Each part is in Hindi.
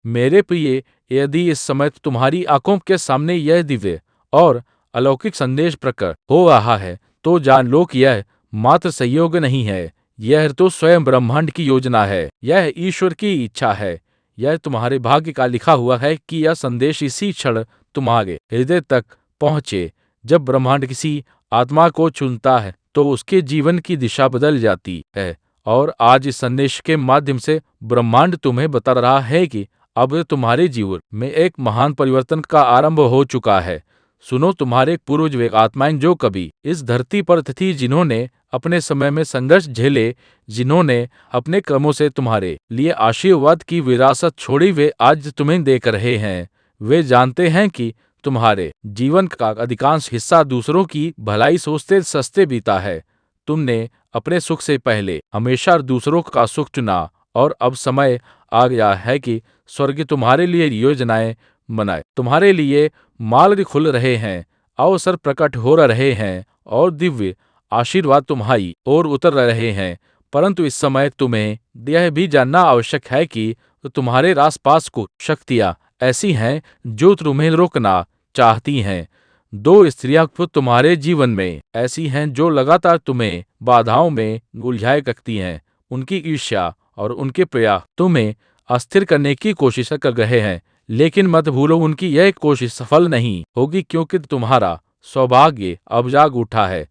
मेरे प्रिय, यदि इस समय तुम्हारी आंखों के सामने यह दिव्य और अलौकिक संदेश प्रकट हो रहा है, तो जान लो कि यह मात्र सहयोग नहीं है, यह तो स्वयं ब्रह्मांड की योजना है, यह ईश्वर की इच्छा है। यह तुम्हारे भाग्य का लिखा हुआ है कि यह संदेश इसी क्षण तुम्हारे हृदय तक पहुँचे। जब ब्रह्मांड किसी आत्मा को चुनता है, तो उसके जीवन की दिशा बदल जाती है। और आज इस संदेश के माध्यम से ब्रह्मांड तुम्हें बता रहा है कि अब तुम्हारे जीवन में एक महान परिवर्तन का आरंभ हो चुका है। सुनो, तुम्हारे पूर्वज वे आत्माएं जो कभी इस धरती पर थी, जिन्होंने अपने समय में संघर्ष झेले, जिन्होंने अपने कर्मों से तुम्हारे लिए आशीर्वाद की विरासत छोड़ी, वे आज तुम्हें देख रहे हैं। वे जानते हैं कि तुम्हारे जीवन का अधिकांश हिस्सा दूसरों की भलाई सोचते सस्ते बीता है। तुमने अपने सुख से पहले हमेशा दूसरों का सुख चुना, और अब समय आ गया है कि स्वर्ग तुम्हारे लिए योजनाएं बनाए। तुम्हारे लिए मार्ग खुल रहे हैं, अवसर प्रकट हो रहे हैं, और दिव्य आशीर्वाद तुम्हारी ओर उतर रहे हैं। परंतु इस समय तुम्हें यह भी जानना आवश्यक है कि तुम्हारे आसपास कुछ शक्तियां ऐसी हैं जो तुम्हें रोकना चाहती हैं। दो स्त्रियां खुद तुम्हारे जीवन में ऐसी हैं जो लगातार तुम्हें बाधाओं में उलझाए रखती हैं। उनकी ईर्ष्या और उनके प्रयास तुम्हें अस्थिर करने की कोशिश कर रहे हैं, लेकिन मत भूलो, उनकी यह कोशिश सफल नहीं होगी, क्योंकि तुम्हारा सौभाग्य अब जाग उठा है।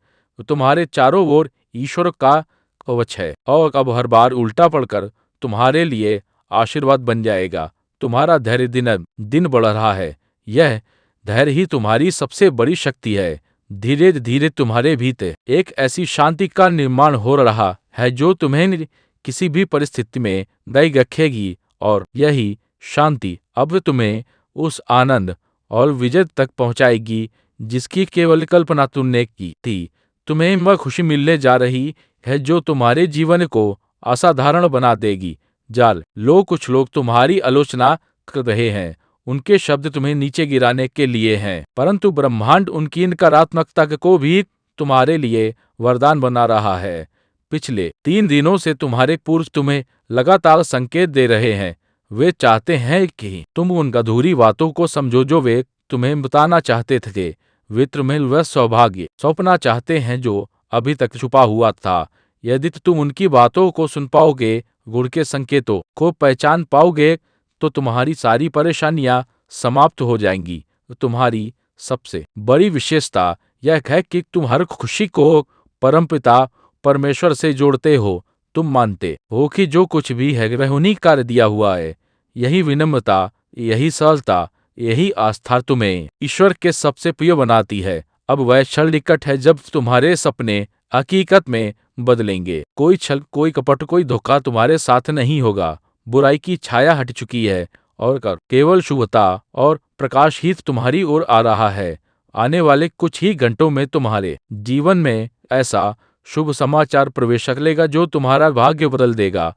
तुम्हारे चारों ओर ईश्वर का कवच है, और अब हर बार उल्टा पड़कर तुम्हारे लिए आशीर्वाद बन जाएगा। तुम्हारा धैर्य दिन दिन बढ़ रहा है। यह धैर्य ही तुम्हारी सबसे बड़ी शक्ति है। धीरे धीरे तुम्हारे भीतर एक ऐसी शांति का निर्माण हो रहा है जो तुम्हें किसी भी परिस्थिति में दई रखेगी, और यही शांति अब तुम्हें उस आनंद और विजय तक पहुंचाएगी जिसकी केवल कल्पना तुमने की थी। तुम्हें वह खुशी मिलने जा रही है जो तुम्हारे जीवन को असाधारण बना देगी। कुछ लोग तुम्हारी आलोचना कर रहे हैं, उनके शब्द तुम्हें नीचे गिराने के लिए हैं, परंतु ब्रह्मांड उनकी नकारात्मकता को भी तुम्हारे लिए वरदान बना रहा है। पिछले 3 दिनों से तुम्हारे पूर्वज तुम्हें लगातार संकेत दे रहे हैं। वे चाहते हैं कि तुम उन अधूरी बातों को समझो जो वे तुम्हें बताना चाहते थे। वे तुम्हें वह सौभाग्य सौंपना चाहते हैं जो अभी तक छुपा हुआ था। यदि तुम उनकी बातों को सुन पाओगे, गुण के संकेतों को पहचान पाओगे, तो तुम्हारी सारी परेशानियां समाप्त हो जाएंगी। तुम्हारी सबसे बड़ी विशेषता यह है कि तुम हर खुशी को परमपिता परमेश्वर से जोड़ते हो। तुम मानते हो कि जो कुछ भी है वह उन्हीं का दिया हुआ है। यही विनम्रता, यही सरलता, यही आस्था तुम्हें ईश्वर के सबसे प्रिय बनाती है। अब वह क्षण निकट है जब तुम्हारे सपने हकीकत में बदलेंगे। कोई छल, कोई कपट, कोई धोखा तुम्हारे साथ नहीं होगा। बुराई की छाया हट चुकी है, और केवल शुभता और प्रकाश ही तुम्हारी ओर आ रहा है। आने वाले कुछ ही घंटों में तुम्हारे जीवन में ऐसा शुभ समाचार प्रवेश कर लेगा जो तुम्हारा भाग्य बदल देगा।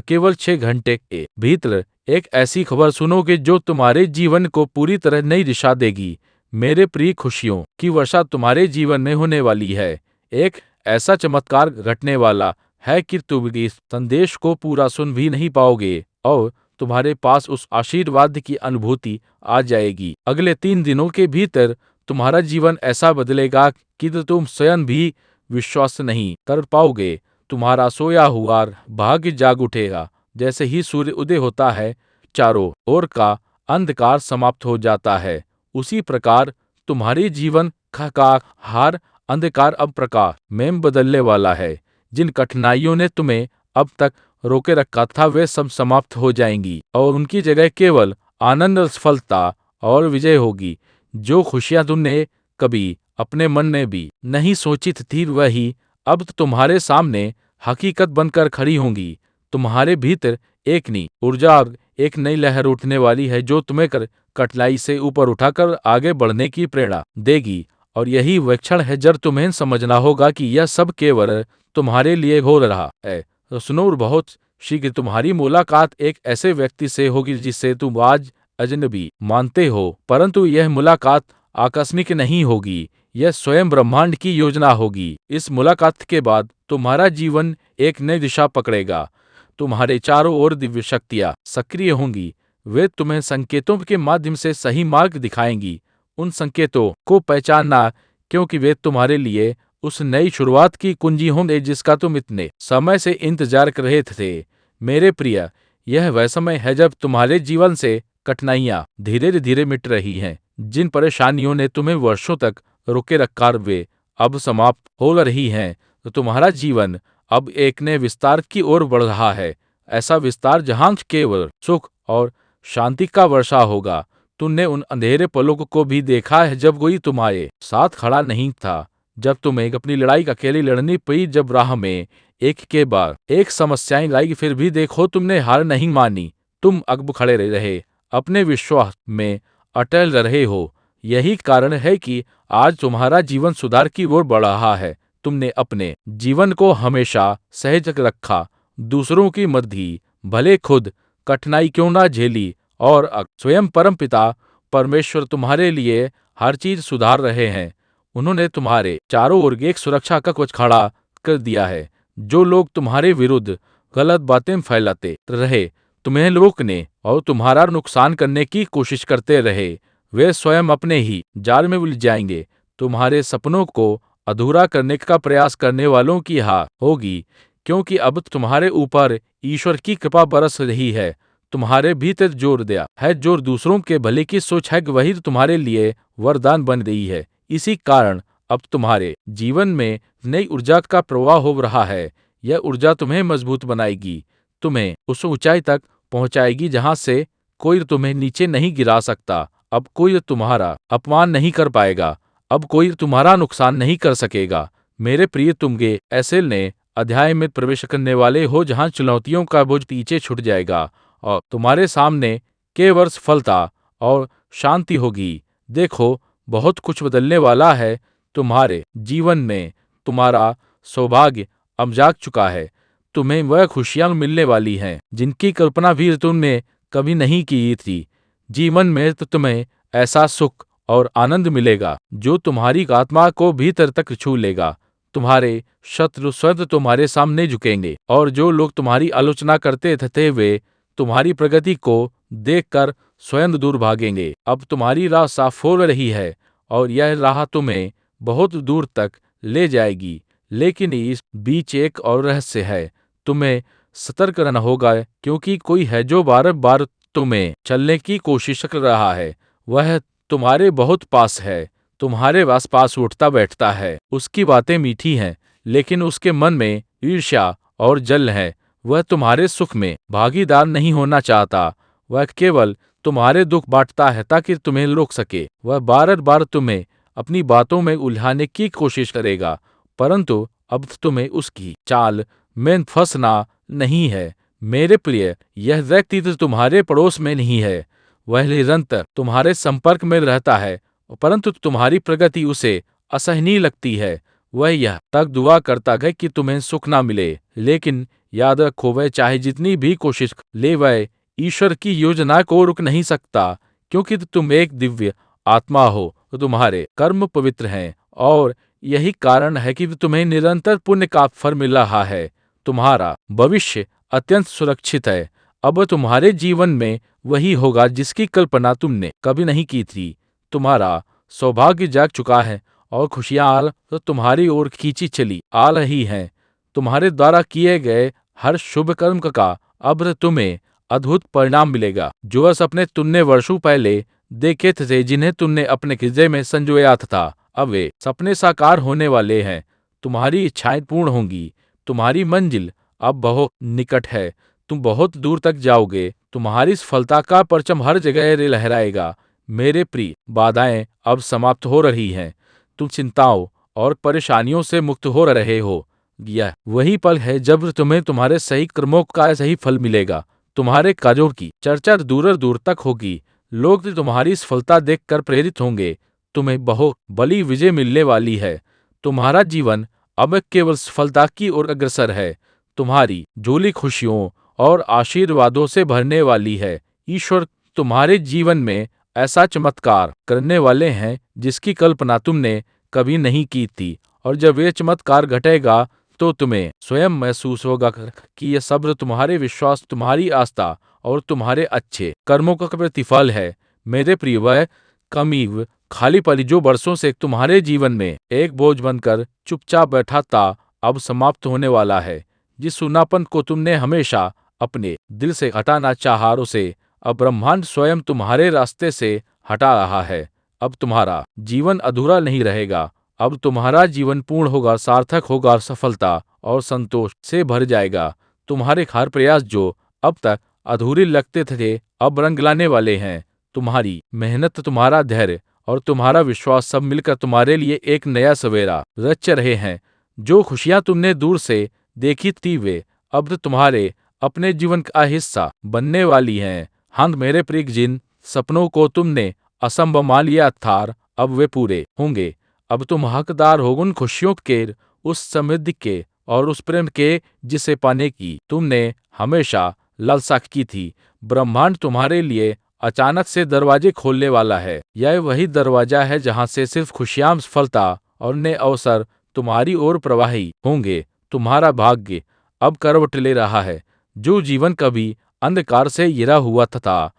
केवल 6 घंटे के भीतर एक ऐसी खबर सुनोगे जो तुम्हारे जीवन को पूरी तरह नई दिशा देगी। मेरे प्रिय, खुशियों की वर्षा तुम्हारे जीवन में होने वाली है। एक ऐसा चमत्कार घटने वाला है कि तुम इस संदेश को पूरा सुन भी नहीं पाओगे, और तुम्हारे पास उस आशीर्वाद की अनुभूति आ जाएगी। अगले 3 दिनों के भीतर तुम्हारा जीवन ऐसा बदलेगा कि तुम स्वयं भी विश्वास नहीं कर पाओगे। तुम्हारा सोया हुआ भाग्य जाग उठेगा। जैसे ही सूर्य उदय होता है, चारों ओर का अंधकार समाप्त हो जाता है, उसी प्रकार तुम्हारे जीवन का हार अंधकार अब प्रकाश में बदलने वाला है। जिन कठिनाइयों ने तुम्हें अब तक रोके रखा था, वे सब समाप्त हो जाएंगी, और उनकी जगह केवल आनंद, सफलता और विजय होगी। जो खुशियां तुमने कभी अपने मन में भी नहीं सोची थी, वही अब तुम्हारे सामने हकीकत बनकर खड़ी होंगी। तुम्हारे भीतर एक नई ऊर्जा और एक नई लहर उठने वाली है जो तुम्हें कठिनाई से ऊपर उठाकर आगे बढ़ने की प्रेरणा देगी। और यही वह क्षण है जब तुम्हें समझना होगा कि यह सब केवल तुम्हारे लिए हो रहा है। तो सुनो, बहुत शीघ्र तुम्हारी मुलाकात एक ऐसे व्यक्ति से होगी जिसे तुम आज अजनबी मानते हो, परंतु यह मुलाकात आकस्मिक नहीं होगी, यह स्वयं ब्रह्मांड की योजना होगी। इस मुलाकात के बाद तुम्हारा जीवन एक नई दिशा पकड़ेगा। तुम्हारे चारों ओर दिव्य शक्तियां सक्रिय होंगी, वे तुम्हें संकेतों के माध्यम से सही मार्ग दिखाएंगी। उन संकेतों को पहचानना, क्योंकि वे तुम्हारे लिए उस नई शुरुआत की कुंजी होंगे जिसका तुम इतने समय से इंतजार कर रहे थे। मेरे प्रिय, यह वह समय है जब तुम्हारे जीवन से कठिनाइयां धीरे धीरे मिट रही हैं। जिन परेशानियों ने तुम्हें वर्षों तक रोके रखा वे अब समाप्त हो रही हैं। तो तुम्हारा जीवन अब एक नए विस्तार की ओर बढ़ रहा है, ऐसा विस्तार जहां केवल सुख और शांति का वर्षा होगा। तुमने उन अंधेरे पलों को भी देखा है जब कोई तुम्हारे साथ खड़ा नहीं था, जब तुम्हें अपनी लड़ाई अकेली लड़नी पड़ी, जब राह में एक के बाद एक समस्याएं लाई, फिर भी देखो तुमने हार नहीं मानी। तुम अकब खड़े रहे, अपने विश्वास में अटल रहे हो। यही कारण है कि आज तुम्हारा जीवन सुधार की ओर बढ़ रहा है। तुमने अपने जीवन को हमेशा सहज रखा, दूसरों की मदद, भले खुद कठिनाई क्यों ना झेली, और स्वयं परमपिता परमेश्वर तुम्हारे लिए हर चीज सुधार रहे हैं। उन्होंने तुम्हारे चारों ओर एक सुरक्षा का कवच खड़ा कर दिया है। जो लोग तुम्हारे विरुद्ध गलत बातें फैलाते रहे, तुम्हें रोकने और तुम्हारा नुकसान करने की कोशिश करते रहे, वे स्वयं अपने ही जाल में उलझ जाएंगे। तुम्हारे सपनों को अधूरा करने का प्रयास करने वालों की हार होगी, क्योंकि अब तुम्हारे ऊपर ईश्वर की कृपा बरस रही है। तुम्हारे भीतर जोर दिया है, जो दूसरों के भले की सोच है, वही तुम्हारे लिए वरदान बन रही है। इसी कारण अब तुम्हारे जीवन में नई ऊर्जा का प्रवाह हो रहा है। यह ऊर्जा तुम्हें मजबूत बनाएगी, तुम्हें उस ऊंचाई तक पहुंचाएगी जहां से कोई तुम्हें नीचे नहीं गिरा सकता। अब कोई तुम्हारा अपमान नहीं कर पाएगा, अब कोई तुम्हारा नुकसान नहीं कर सकेगा। मेरे प्रिय, तुमगे ऐसे नए अध्याय में प्रवेश करने वाले हो जहां चुनौतियों का बोझ पीछे छूट जाएगा और तुम्हारे सामने केवल सफलता और शांति होगी। देखो, बहुत कुछ बदलने वाला है तुम्हारे जीवन में। तुम्हारा सौभाग्य अब जाग चुका है। तुम्हें वह खुशियां मिलने वाली हैं जिनकी कल्पना भी तुमने कभी नहीं की थी। जीवन में तो तुम्हें ऐसा सुख और आनंद मिलेगा जो तुम्हारी आत्मा को भीतर तक छू लेगा। तुम्हारे शत्रु स्वयं तुम्हारे सामने झुकेंगे, और जो लोग तुम्हारी आलोचना करते थे वे तुम्हारी प्रगति को देखकर स्वयं दूर भागेंगे। अब तुम्हारी राह साफ हो रही है और यह राह तुम्हें बहुत दूर तक ले जाएगी। लेकिन इस बीच एक और रहस्य है। तुम्हें सतर्क रहना होगा, क्योंकि कोई है जो बार बार तुम्हें चलने की कोशिश कर रहा है। वह तुम्हारे बहुत पास है, तुम्हारे पास उठता बैठता है। उसकी बातें मीठी हैं, लेकिन उसके मन में ईर्ष्या और जल है। वह तुम्हारे सुख में भागीदार नहीं होना चाहता। वह केवल तुम्हारे दुख बांटता है ताकि तुम्हें रोक सके। वह बार बार तुम्हें अपनी बातों में उलझाने की कोशिश करेगा, परंतु अब तुम्हें उसकी चाल में फंसना नहीं है। मेरे प्रिय, यह व्यक्ति तो तुम्हारे पड़ोस में नहीं है। वह निरंतर तुम्हारे संपर्क में रहता है, परंतु तुम्हारी प्रगति उसे असहनीय लगती है। वह यह तक दुआ करता है कि तुम्हें सुख ना मिले, लेकिन याद रखो, वह चाहे जितनी भी कोशिश ले, वह ईश्वर की योजना को रुक नहीं सकता, क्योंकि तुम एक दिव्य आत्मा हो, तुम्हारे कर्म पवित्र हैं, और यही कारण है कि तुम्हें निरंतर पुण्य का फल मिल रहा है। तुम्हारा भविष्य अत्यंत सुरक्षित है। अब तुम्हारे जीवन में वही होगा जिसकी कल्पना तुमने कभी नहीं की थी। तुम्हारा सौभाग्य जाग चुका है और खुशियां तो तुम्हारी ओर खींची चली आ रही हैं। तुम्हारे द्वारा किए गए हर शुभ कर्म का अब तुम्हें अद्भुत परिणाम मिलेगा। जो सपने तुमने वर्षों पहले देखे थे, जिन्हें तुमने अपने हृदय में संजोया था, अब वे सपने साकार होने वाले हैं। तुम्हारी इच्छाएं पूर्ण होंगी। तुम्हारी मंजिल अब बहुत निकट है। तुम बहुत दूर तक जाओगे। तुम्हारी सफलता का परचम हर जगह लहराएगा। मेरे प्रिय, बाधाएं अब समाप्त हो रही हैं। तुम चिंताओं और परेशानियों से मुक्त हो रहे हो। यह वही पल है जब तुम्हें तुम्हारे सही कर्मों का सही फल मिलेगा। तुम्हारे कार्यों की चर्चा दूर दूर तक होगी। लोग तुम्हारी सफलता देखकर प्रेरित होंगे। तुम्हें बहुत बड़ी विजय मिलने वाली है। तुम्हारा जीवन अब केवल सफलता की ओर अग्रसर है। तुम्हारी झोली खुशियों और आशीर्वादों से भरने वाली है। ईश्वर तुम्हारे जीवन में ऐसा चमत्कार करने वाले हैं जिसकी कल्पना तुमने कभी नहीं की थी, और जब ये चमत्कार घटेगा तो तुम्हें स्वयं महसूस होगा कि यह सब्र, तुम्हारे विश्वास, तुम्हारी आस्था और तुम्हारे अच्छे कर्मों का प्रतिफल है। मेरे प्रिय, वह कमी खाली पली जो बरसों से तुम्हारे जीवन में एक बोझ बनकर चुपचाप बैठा था, अब समाप्त होने वाला है। जिस सुनापन को तुमने हमेशा अपने दिल से हटाना चाहा, उसे अब ब्रह्मांड स्वयं तुम्हारे रास्ते से हटा रहा है। अब तुम्हारा जीवन अधूरा नहीं रहेगा। अब तुम्हारा जीवन पूर्ण होगा, सार्थक होगा, सफलता और संतोष से भर जाएगा। तुम्हारे हर प्रयास जो अब तक अधूरे लगते थे, अब रंग लाने वाले हैं। तुम्हारी मेहनत, तुम्हारा धैर्य और तुम्हारा विश्वास सब मिलकर तुम्हारे लिए एक नया सवेरा रच रहे हैं। जो खुशियां तुमने दूर से देखी थी, वे अब तुम्हारे अपने जीवन का हिस्सा बनने वाली हैं। हाँ मेरे प्रिय, जिन सपनों को तुमने असंभव मान लिया था, अब वे पूरे होंगे। अब तुम हकदार हो उन खुशियों के, उस समृद्धि के और उस प्रेम के जिसे पाने की तुमने हमेशा लालसा की थी। ब्रह्मांड तुम्हारे लिए अचानक से दरवाजे खोलने वाला है। यह वही दरवाजा है जहां से सिर्फ खुशियां, सफलता और नए अवसर तुम्हारी ओर प्रवाही होंगे। तुम्हारा भाग्य अब करवट ले रहा है। जो जीवन कभी अंधकार से घिरा हुआ था,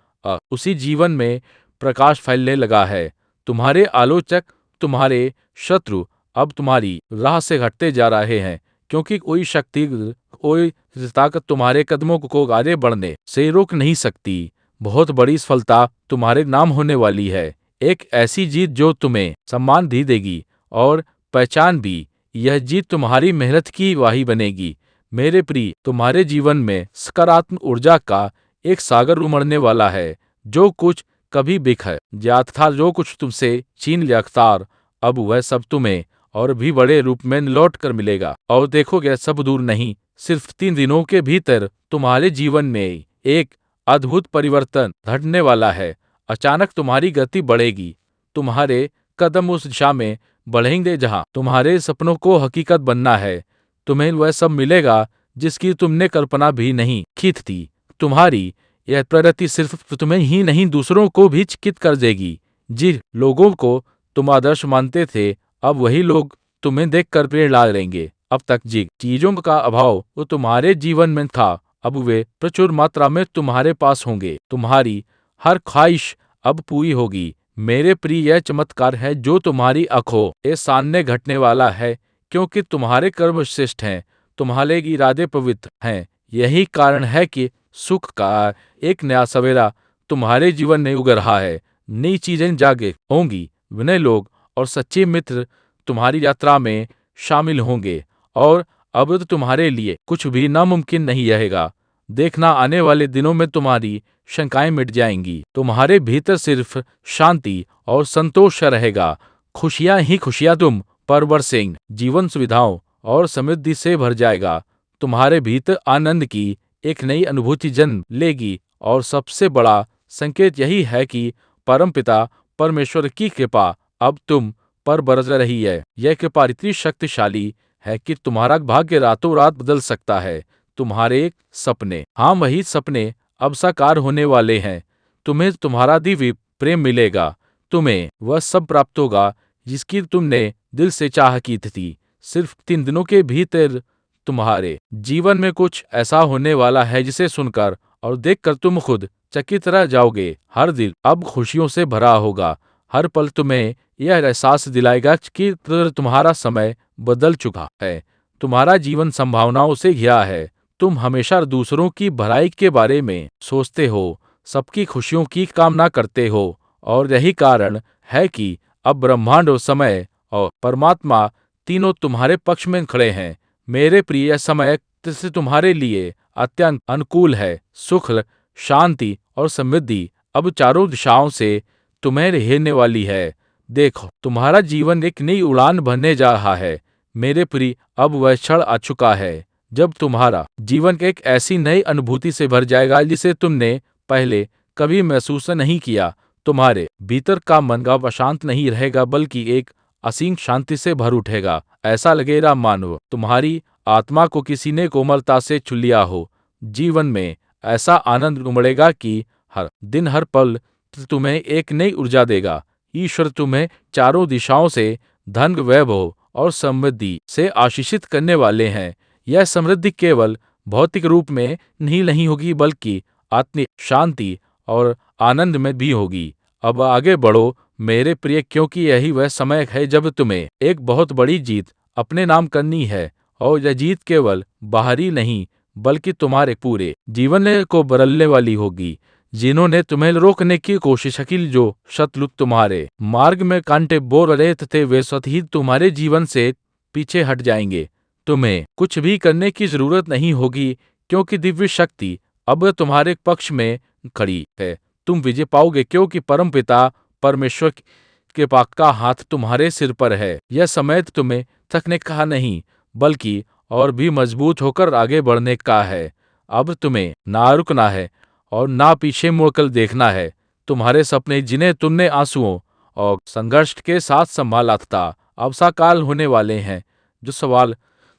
उसी जीवन में प्रकाश फैलने लगा है। तुम्हारे आलोचक, तुम्हारे शत्रु अब तुम्हारी राह से हटते जा रहे हैं, क्योंकि कोई शक्ति, कोई ताकत तुम्हारे कदमों को आगे बढ़ने से रोक नहीं सकती। बहुत बड़ी सफलता तुम्हारे नाम होने वाली है। एक ऐसी जीत जो तुम्हें सम्मान भी देगी और पहचान भी। यह जीत तुम्हारी मेहनत की वाही बनेगी। मेरे प्रिय, तुम्हारे जीवन में सकारात्मक ऊर्जा का एक सागर उमड़ने वाला है। जो कुछ कभी बिखर जाता था, जो कुछ तुमसे छीन लिया था, अब वह सब तुम्हें और भी बड़े रूप में लौट कर मिलेगा। और देखोगे, सब दूर नहीं, सिर्फ 3 दिनों के भीतर तुम्हारे जीवन में एक अद्भुत परिवर्तन घटने वाला है। अचानक तुम्हारी गति बढ़ेगी। तुम्हारे कदम उस दिशा में बढ़ेंगे जहां तुम्हारे सपनों को हकीकत बनना है। तुम्हें वह सब मिलेगा जिसकी तुमने कल्पना भी नहीं की थी। तुम्हारी यह प्रगति सिर्फ तुम्हें ही नहीं, दूसरों को भी चकित कर देगी। जिन लोगों को तुम आदर्श मानते थे, अब वही लोग तुम्हें देखकर प्रेरणा लेंगे। अब तक जिन चीजों का अभाव वो तुम्हारे जीवन में था, अब वे प्रचुर मात्रा में तुम्हारे पास होंगे। तुम्हारी हर ख्वाहिश अब पूरी होगी। मेरे प्रिय, यह चमत्कार है जो तुम्हारी आंखों के सामने घटने वाला है, क्योंकि तुम्हारे कर्म श्रेष्ठ हैं, तुम्हारे इरादे पवित्र हैं। यही कारण है कि सुख का एक नया सवेरा तुम्हारे जीवन में उग रहा है। नई चीजें जागे होंगी। विनय लोग और सच्चे मित्र तुम्हारी यात्रा में शामिल होंगे और अब तो तुम्हारे लिए कुछ भी नामुमकिन नहीं रहेगा। देखना, आने वाले दिनों में तुम्हारी शंकाएं मिट जाएंगी। तुम्हारे भीतर सिर्फ शांति और संतोष रहेगा। खुशियां ही खुशियां तुम पर बरसेंगी। जीवन सुविधाओं और समृद्धि से भर जाएगा। तुम्हारे भीतर आनंद की एक नई अनुभूति जन्म लेगी और सबसे बड़ा संकेत यही है कि परमपिता परमेश्वर की कृपा अब तुम पर बरस रही है। यह कृपा इतनी शक्तिशाली है कि तुम्हारा भाग्य रातों रात बदल सकता है। तुम्हारे सपने, हाँ वही सपने, अब साकार होने वाले हैं। तुम्हें तुम्हारा दिव्य प्रेम मिलेगा। तुम्हें वह सब प्राप्त होगा जिसकी तुमने दिल से चाह की थी। सिर्फ 3 दिनों के भीतर तुम्हारे जीवन में कुछ ऐसा होने वाला है जिसे सुनकर और देखकर तुम खुद चकित रह जाओगे। हर दिल अब खुशियों से भरा होगा। हर पल तुम्हें यह एहसास दिलाएगा कि तुम्हारा समय बदल चुका है। तुम्हारा जीवन संभावनाओं से घिरा है। तुम हमेशा दूसरों की भलाई के बारे में सोचते हो, सबकी खुशियों की कामना करते हो, और यही कारण है कि अब ब्रह्मांड और समय और परमात्मा तीनों तुम्हारे पक्ष में खड़े हैं। मेरे प्रिय, समय से तुम्हारे लिए अत्यंत अनुकूल है। सुख, शांति और समृद्धि अब चारों दिशाओं से तुम्हें घेरने वाली है। देखो, तुम्हारा जीवन एक नई उड़ान भरने जा रहा है। मेरे प्रिय, अब वह क्षण आ चुका है जब तुम्हारा जीवन एक ऐसी नई अनुभूति से भर जाएगा जिसे तुमने पहले कभी महसूस नहीं किया। तुम्हारे भीतर का मन का अशांत नहीं रहेगा, बल्कि एक असीम शांति से भर उठेगा। ऐसा लगेगा मानो तुम्हारी आत्मा को किसी ने कोमलता से छू लिया हो। जीवन में ऐसा आनंद उमड़ेगा कि हर दिन, हर पल तुम्हें एक नई ऊर्जा देगा। ईश्वर तुम्हें चारों दिशाओं से धन, वैभव और समृद्धि से आशीषित करने वाले हैं। यह समृद्धि केवल भौतिक रूप में नहीं होगी, बल्कि आत्मिक शांति और आनंद में भी होगी। अब आगे बढ़ो मेरे प्रिय, क्योंकि यही वह समय है जब तुम्हें एक बहुत बड़ी जीत अपने नाम करनी है, और यह जीत केवल बाहरी नहीं बल्कि तुम्हारे पूरे जीवन को बदलने वाली होगी। जिन्होंने तुम्हें रोकने की कोशिश की, जो शत्रु तुम्हारे मार्ग में कांटे बो रहे थे, वे स्वतः ही तुम्हारे जीवन से पीछे हट जाएंगे। तुम्हें कुछ भी करने की जरूरत नहीं होगी, क्योंकि दिव्य शक्ति अब तुम्हारे पक्ष में खड़ी है। तुम विजय पाओगे, क्योंकि परमपिता परमेश्वर के पक्का हाथ तुम्हारे सिर पर है। यह समय तुम्हें थकने का नहीं, बल्कि और भी मजबूत होकर आगे बढ़ने का है। अब तुम्हें ना रुकना है और ना पीछे मुड़कर देखना है। तुम्हारे सपने, जिन्हें तुमने आंसुओं और संघर्ष के साथ संभाला था, अब साकार होने वाले हैं। जो सवाल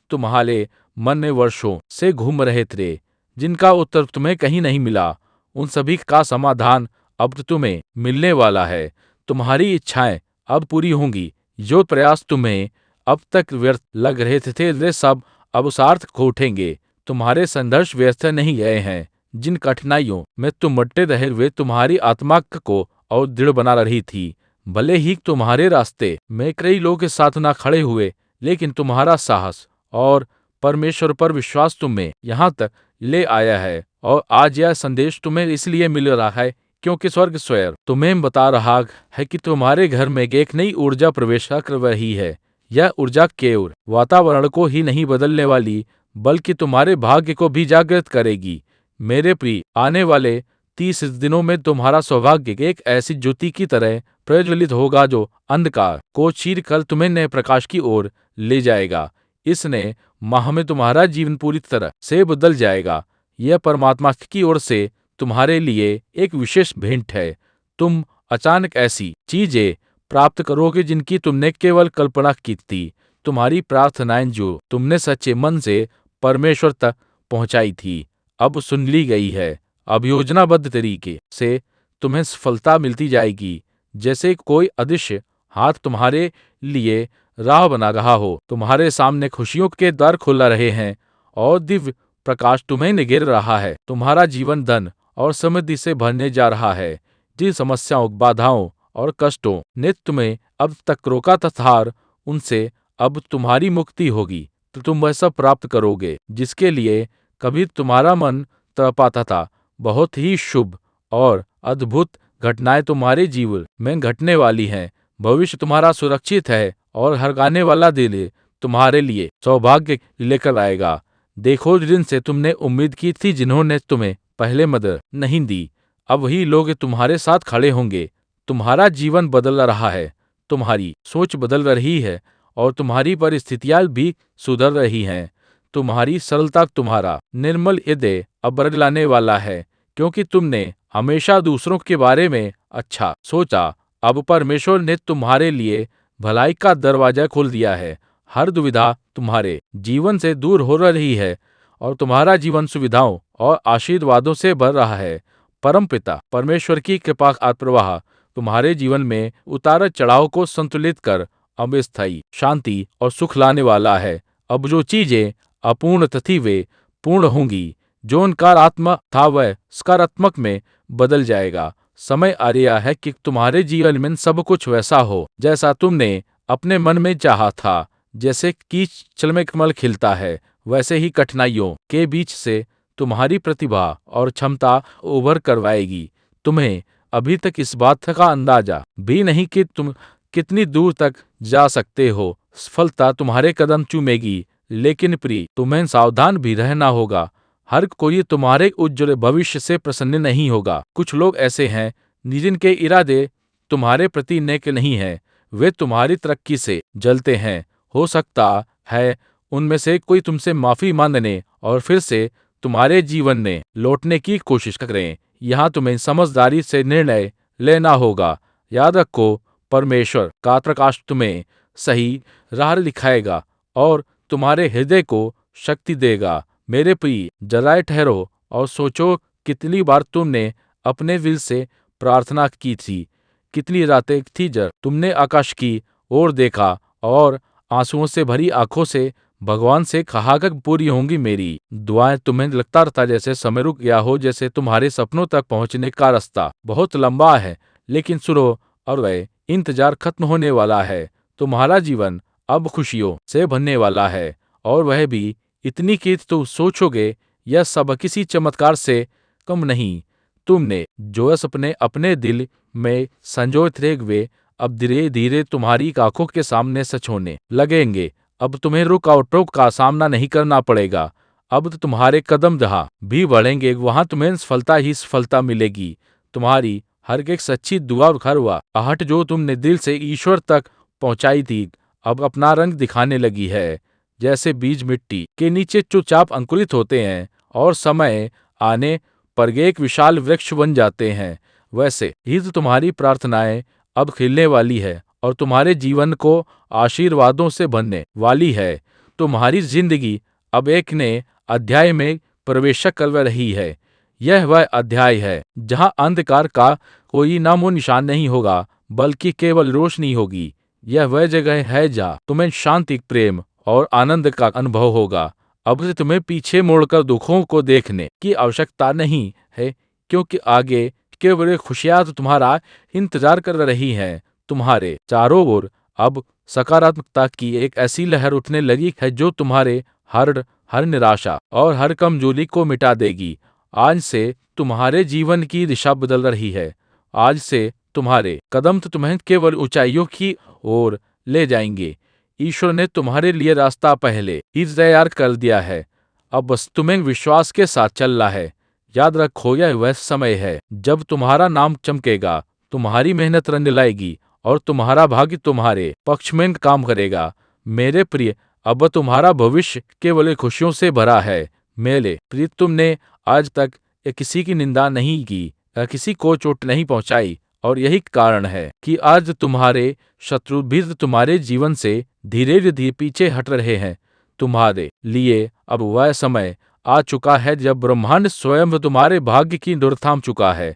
तुम्हारे मन में वर्षों से घूम रहे थे, जिनका उत्तर तुम्हें कहीं नहीं मिला, उन सभी का समाधान अब तुम्हें मिलने वाला है। तुम्हारी इच्छाएं अब पूरी होंगी। जो प्रयास तुम्हें अब तक व्यर्थ लग रहे थे, वे सब अब सार्थक हो उठेंगे। तुम्हारे संघर्ष व्यर्थ नहीं गए हैं। जिन कठिनाइयों में तुम मट्टे रहे, वे तुम्हारी आत्मा को और दृढ़ बना रही थी। भले ही तुम्हारे रास्ते में कई लोग साथ ना खड़े हुए, लेकिन तुम्हारा साहस और परमेश्वर पर विश्वास तुम्हें यहाँ तक ले आया है। और आज यह संदेश तुम्हें इसलिए मिल रहा है क्योंकि स्वर्ग स्वयं तुम्हें बता रहा है कि तुम्हारे घर में एक नई ऊर्जा प्रवेश कर रही है। यह ऊर्जा केवल वातावरण को ही नहीं बदलने वाली, बल्कि तुम्हारे भाग्य को भी जागृत करेगी। मेरे प्रिय, आने वाले 30 दिनों में तुम्हारा सौभाग्य एक ऐसी ज्योति की तरह प्रज्वलित होगा, जो अंधकार को चीर कर तुम्हें नए प्रकाश की ओर ले जाएगा। इस नए माह में तुम्हारा जीवन पूरी तरह से बदल जाएगा। यह परमात्मा की ओर से तुम्हारे लिए एक विशेष भेंट है। तुम अचानक ऐसी चीजें प्राप्त करोगे जिनकी तुमने केवल कल्पना की थी। तुम्हारी प्रार्थनाएं, जो तुमने सच्चे मन से परमेश्वर तक पहुंचाई थी, अब सुन ली गई है। अब योजनाबद्ध तरीके से तुम्हें सफलता मिलती जाएगी, जैसे कोई अदृश्य हाथ तुम्हारे लिए राह बना रहा हो। तुम्हारे सामने खुशियों के द्वार खुल रहे हैं और दिव्य प्रकाश तुम्हें घेर रहा है। तुम्हारा जीवन धन और समृद्धि से भरने जा रहा है। जिन समस्याओं, बाधाओं और कष्टों ने तुम्हें अब तक रोका था, उनसे अब तुम्हारी मुक्ति होगी। तो तुम वह सब प्राप्त करोगे जिसके लिए कभी तुम्हारा मन तड़पाता था। बहुत ही शुभ और अद्भुत घटनाएं तुम्हारे जीवन में घटने वाली हैं। भविष्य तुम्हारा सुरक्षित है और हर गाने वाला दिन तुम्हारे लिए सौभाग्य लेकर आएगा। देखो, जिनसे तुमने उम्मीद की थी, जिन्होंने तुम्हें पहले मदद नहीं दी, अब वही लोग तुम्हारे साथ खड़े होंगे। तुम्हारा जीवन बदल रहा है, तुम्हारी सोच बदल रही है और तुम्हारी परिस्थितियां भी सुधर रही हैं। तुम्हारी सरलता, तुम्हारा निर्मल हृदय अब बदलाने वाला है, क्योंकि तुमने हमेशा दूसरों के बारे में अच्छा सोचा। अब परमेश्वर ने तुम्हारे लिए भलाई का दरवाजा खोल दिया है। हर दुविधा तुम्हारे जीवन से दूर हो रही है और तुम्हारा जीवन सुविधाओं और आशीर्वादों से भर रहा है। परमपिता परमेश्वर की कृपा का प्रवाह तुम्हारे जीवन में उतार चढ़ाव को संतुलित कर अब स्थायी शांति और सुख लाने वाला है। अब जो चीजें अपूर्ण थी, वे पूर्ण होंगी। जो नकारात्मक था, वह सकारात्मक में बदल जाएगा। समय आ रहा है कि तुम्हारे जीवन में सब कुछ वैसा हो जैसा तुमने अपने मन में चाहा था। जैसे कीचड़ में कमल खिलता है, वैसे ही कठिनाइयों के बीच से तुम्हारी प्रतिभा और क्षमता उभर करवाएगी। तुम्हें अभी तक इस बात का अंदाजा भी नहीं कि तुम कितनी दूर तक जा सकते हो। सफलता तुम्हारे कदम चूमेगी, लेकिन प्रिय, तुम्हें सावधान भी रहना होगा। हर कोई तुम्हारे उज्जवल भविष्य से प्रसन्न नहीं होगा। कुछ लोग ऐसे हैं जिनके इरादे तुम्हारे प्रति नेक नहीं हैं। वे तुम्हारी तरक्की से जलते हैं। हो सकता है उनमें से कोई तुमसे माफी मांगने और फिर से तुम्हारे जीवन में लौटने की कोशिश करें। यहाँ तुम्हें समझदारी से निर्णय लेना होगा। याद रखो, परमेश्वर का प्रकाश तुम्हें सही राह दिखाएगा और तुम्हारे हृदय को शक्ति देगा। मेरे प्रिय, जरा ठहरो और सोचो, कितनी बार तुमने अपने दिल से प्रार्थना की थी। कितनी रातें थी जब तुमने आकाश की ओर देखा और आंसुओं से भरी आंखों से भगवान से कहा कब पूरी होंगी मेरी दुआएं। तुम्हें लगता रहता जैसे समय रुक गया हो, जैसे तुम्हारे सपनों तक पहुंचने का रास्ता बहुत लंबा है। लेकिन सुनो, और वह इंतजार खत्म होने वाला है। तुम्हारा जीवन अब खुशियों से भरने वाला है, और वह भी इतनी कि तुम सोचोगे यह सब किसी चमत्कार से कम नहीं। तुमने जो सपने अपने दिल में संजोए थे वे अब धीरे धीरे तुम्हारी आंखों के सामने सच होने लगेंगे। अब तुम्हें रुक और टोक का सामना नहीं करना पड़ेगा। अब तो तुम्हारे कदम जहाँ भी बढ़ेंगे वहां तुम्हें सफलता ही सफलता मिलेगी। तुम्हारी हर एक सच्ची दुआ और हर वह आहट जो तुमने दिल से ईश्वर तक पहुंचाई थी अब अपना रंग दिखाने लगी है। जैसे बीज मिट्टी के नीचे चुपचाप अंकुरित होते हैं और समय आने पर एक विशाल वृक्ष बन जाते हैं, वैसे ही तो तुम्हारी प्रार्थनाएं अब खिलने वाली है और तुम्हारे जीवन को आशीर्वादों से भरने वाली है। तुम्हारी जिंदगी अब एक नए अध्याय में प्रवेश कर रही है। यह वह अध्याय है जहां अंधकार का कोई नामो निशान नहीं होगा, बल्कि केवल रोशनी होगी। यह वह जगह है जहां तुम्हें शांति, प्रेम और आनंद का अनुभव होगा। अब से तुम्हें पीछे मुड़कर दुखों को देखने की आवश्यकता नहीं है, क्योंकि आगे केवल खुशियां तो तुम्हारा इंतजार कर रही हैं। तुम्हारे चारों ओर अब सकारात्मकता की एक ऐसी लहर उठने लगी है जो तुम्हारे हर निराशा और हर कमजोरी को मिटा देगी। आज से तुम्हारे जीवन की दिशा बदल रही है। आज से तुम्हारे कदम तो तुम्हें केवल ऊंचाइयों की ओर ले जाएंगे। ईश्वर ने तुम्हारे लिए रास्ता पहले ही तैयार कर दिया है। अब बस तुम्हें विश्वास के साथ चलना है। याद रखो, यह वह समय है जब तुम्हारा नाम चमकेगा, तुम्हारी मेहनत रंग लाएगी और तुम्हारा भाग्य तुम्हारे पक्ष में काम करेगा। मेरे प्रिय, अब तुम्हारा भविष्य केवल खुशियों से भरा है। मेरे प्रिय, तुमने आज तक किसी की निंदा नहीं की, किसी को चोट नहीं पहुंचाई, और यही कारण है कि आज तुम्हारे शत्रु भी तुम्हारे जीवन से धीरे धीरे पीछे हट रहे हैं। तुम्हारे लिए अब वह समय आ चुका है जब ब्रह्मांड स्वयं तुम्हारे भाग्य की डोर थाम चुका है।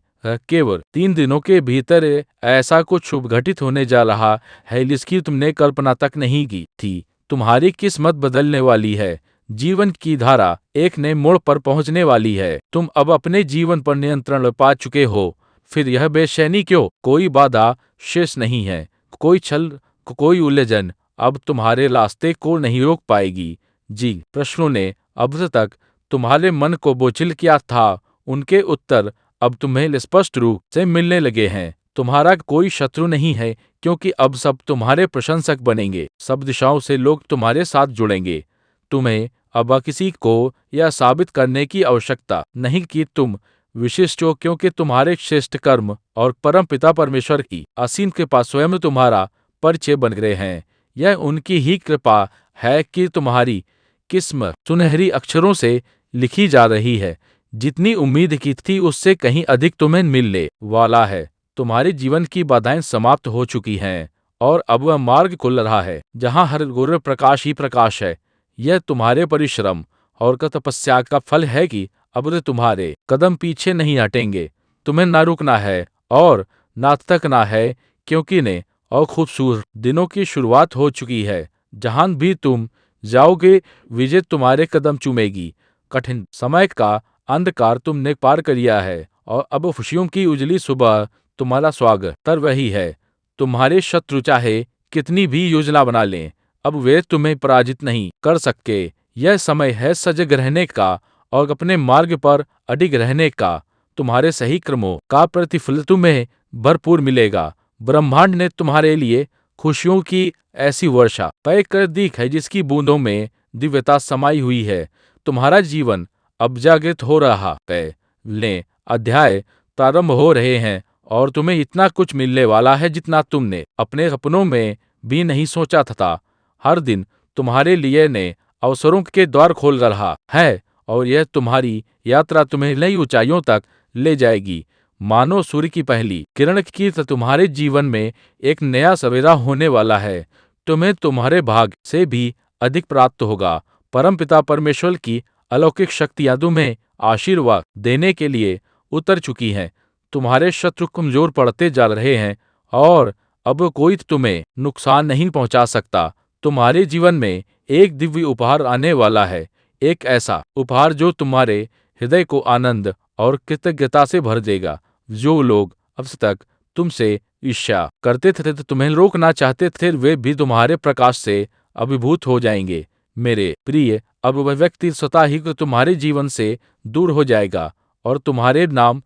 केवल 3 दिनों के भीतर ऐसा कुछ शुभ घटित होने जा रहा है जिसकी तुमने कल्पना तक नहीं की थी। तुम्हारी किस्मत बदलने वाली है। जीवन की धारा एक नए मोड़ पर पहुंचने वाली है। तुम अब अपने जीवन पर नियंत्रण पा चुके हो। फिर यह बेचैनी क्यों? कोई बाधा शेष नहीं है, कोई छल, कोई उलझन अब तुम्हारे रास्ते को नहीं रोक पाएगी। जी प्रश्नों ने अब तक तुम्हारे मन को बोझिल किया था, उनके उत्तर अब तुम्हें स्पष्ट रूप से मिलने लगे हैं। तुम्हारा कोई शत्रु नहीं है, क्योंकि अब सब तुम्हारे प्रशंसक बनेंगे। सब दिशाओं से लोग तुम्हारे साथ जुड़ेंगे। तुम्हें अब किसी को यह साबित करने की आवश्यकता नहीं कि तुम विशिष्ट हो, क्योंकि तुम्हारे श्रेष्ठ कर्म और परम पिता परमेश्वर की असीम कृपा स्वयं तुम्हारा परिचय बन गए हैं। यह उनकी ही कृपा है कि तुम्हारी किस्मत सुनहरी अक्षरों से लिखी जा रही है। जितनी उम्मीद की थी उससे कहीं अधिक तुम्हें मिलने वाला है। तुम्हारे जीवन की बाधाएं समाप्त हो चुकी हैं और अब वह मार्ग खुल रहा है जहां हर गुरु प्रकाश ही प्रकाश है। यह तुम्हारे परिश्रम और तपस्या का फल है कि अब तुम्हारे कदम पीछे नहीं हटेंगे। तुम्हें ना रुकना है और ना थकना है, क्योंकि नए और खूबसूरत दिनों की शुरुआत हो चुकी है। जहां भी तुम जाओगे विजय तुम्हारे कदम चूमेगी। कठिन समय का अंधकार तुमने पार कर लिया है और अब खुशियों की उजली सुबह तुम्हारा स्वागत कर रही है। तुम्हारे शत्रु चाहे कितनी भी योजना बना लें, अब वे तुम्हें पराजित नहीं कर सकते। यह समय है सजग रहने का और अपने मार्ग पर अडिग रहने का। तुम्हारे सही कर्मों का प्रतिफल तुम्हें भरपूर मिलेगा। ब्रह्मांड ने तुम्हारे लिए खुशियों की ऐसी वर्षा तय कर दी है जिसकी बूंदों में दिव्यता समाई हुई है। तुम्हारा जीवन अब जागृत हो रहा है। ले अध्याय प्रारंभ हो रहे हैं और तुम्हें इतना कुछ मिलने वाला है जितना तुमने अपने सपनों में भी नहीं सोचा था। हर दिन तुम्हारे लिए नए अवसरों के द्वार खोल रहा है और यह तुम्हारी यात्रा तुम्हें नई ऊंचाइयों तक ले जाएगी। मानो सूर्य की पहली किरण की तुम्हारे जीवन में एक नया सवेरा होने वाला है। तुम्हें तुम्हारे भाग्य से भी अधिक प्राप्त होगा। परमपिता परमेश्वर की अलौकिक शक्तियां तुम्हें आशीर्वाद देने के लिए उतर चुकी हैं। तुम्हारे शत्रु कमजोर पड़ते जा रहे हैं और अब कोई तुम्हें नुकसान नहीं पहुंचा सकता। तुम्हारे जीवन में एक दिव्य उपहार आने वाला है, एक ऐसा उपहार जो तुम्हारे हृदय को आनंद और कृतज्ञता से भर देगा। जो लोग अब तक तुमसे ईर्ष्या करते थे, तो तुम्हें रोकना चाहते थे, वे भी तुम्हारे प्रकाश से अभिभूत हो जाएंगे। मेरे प्रिय, अब वह व्यक्ति स्वतः ही तुम्हारे जीवन से दूर हो जाएगा और तुम्हारे नाम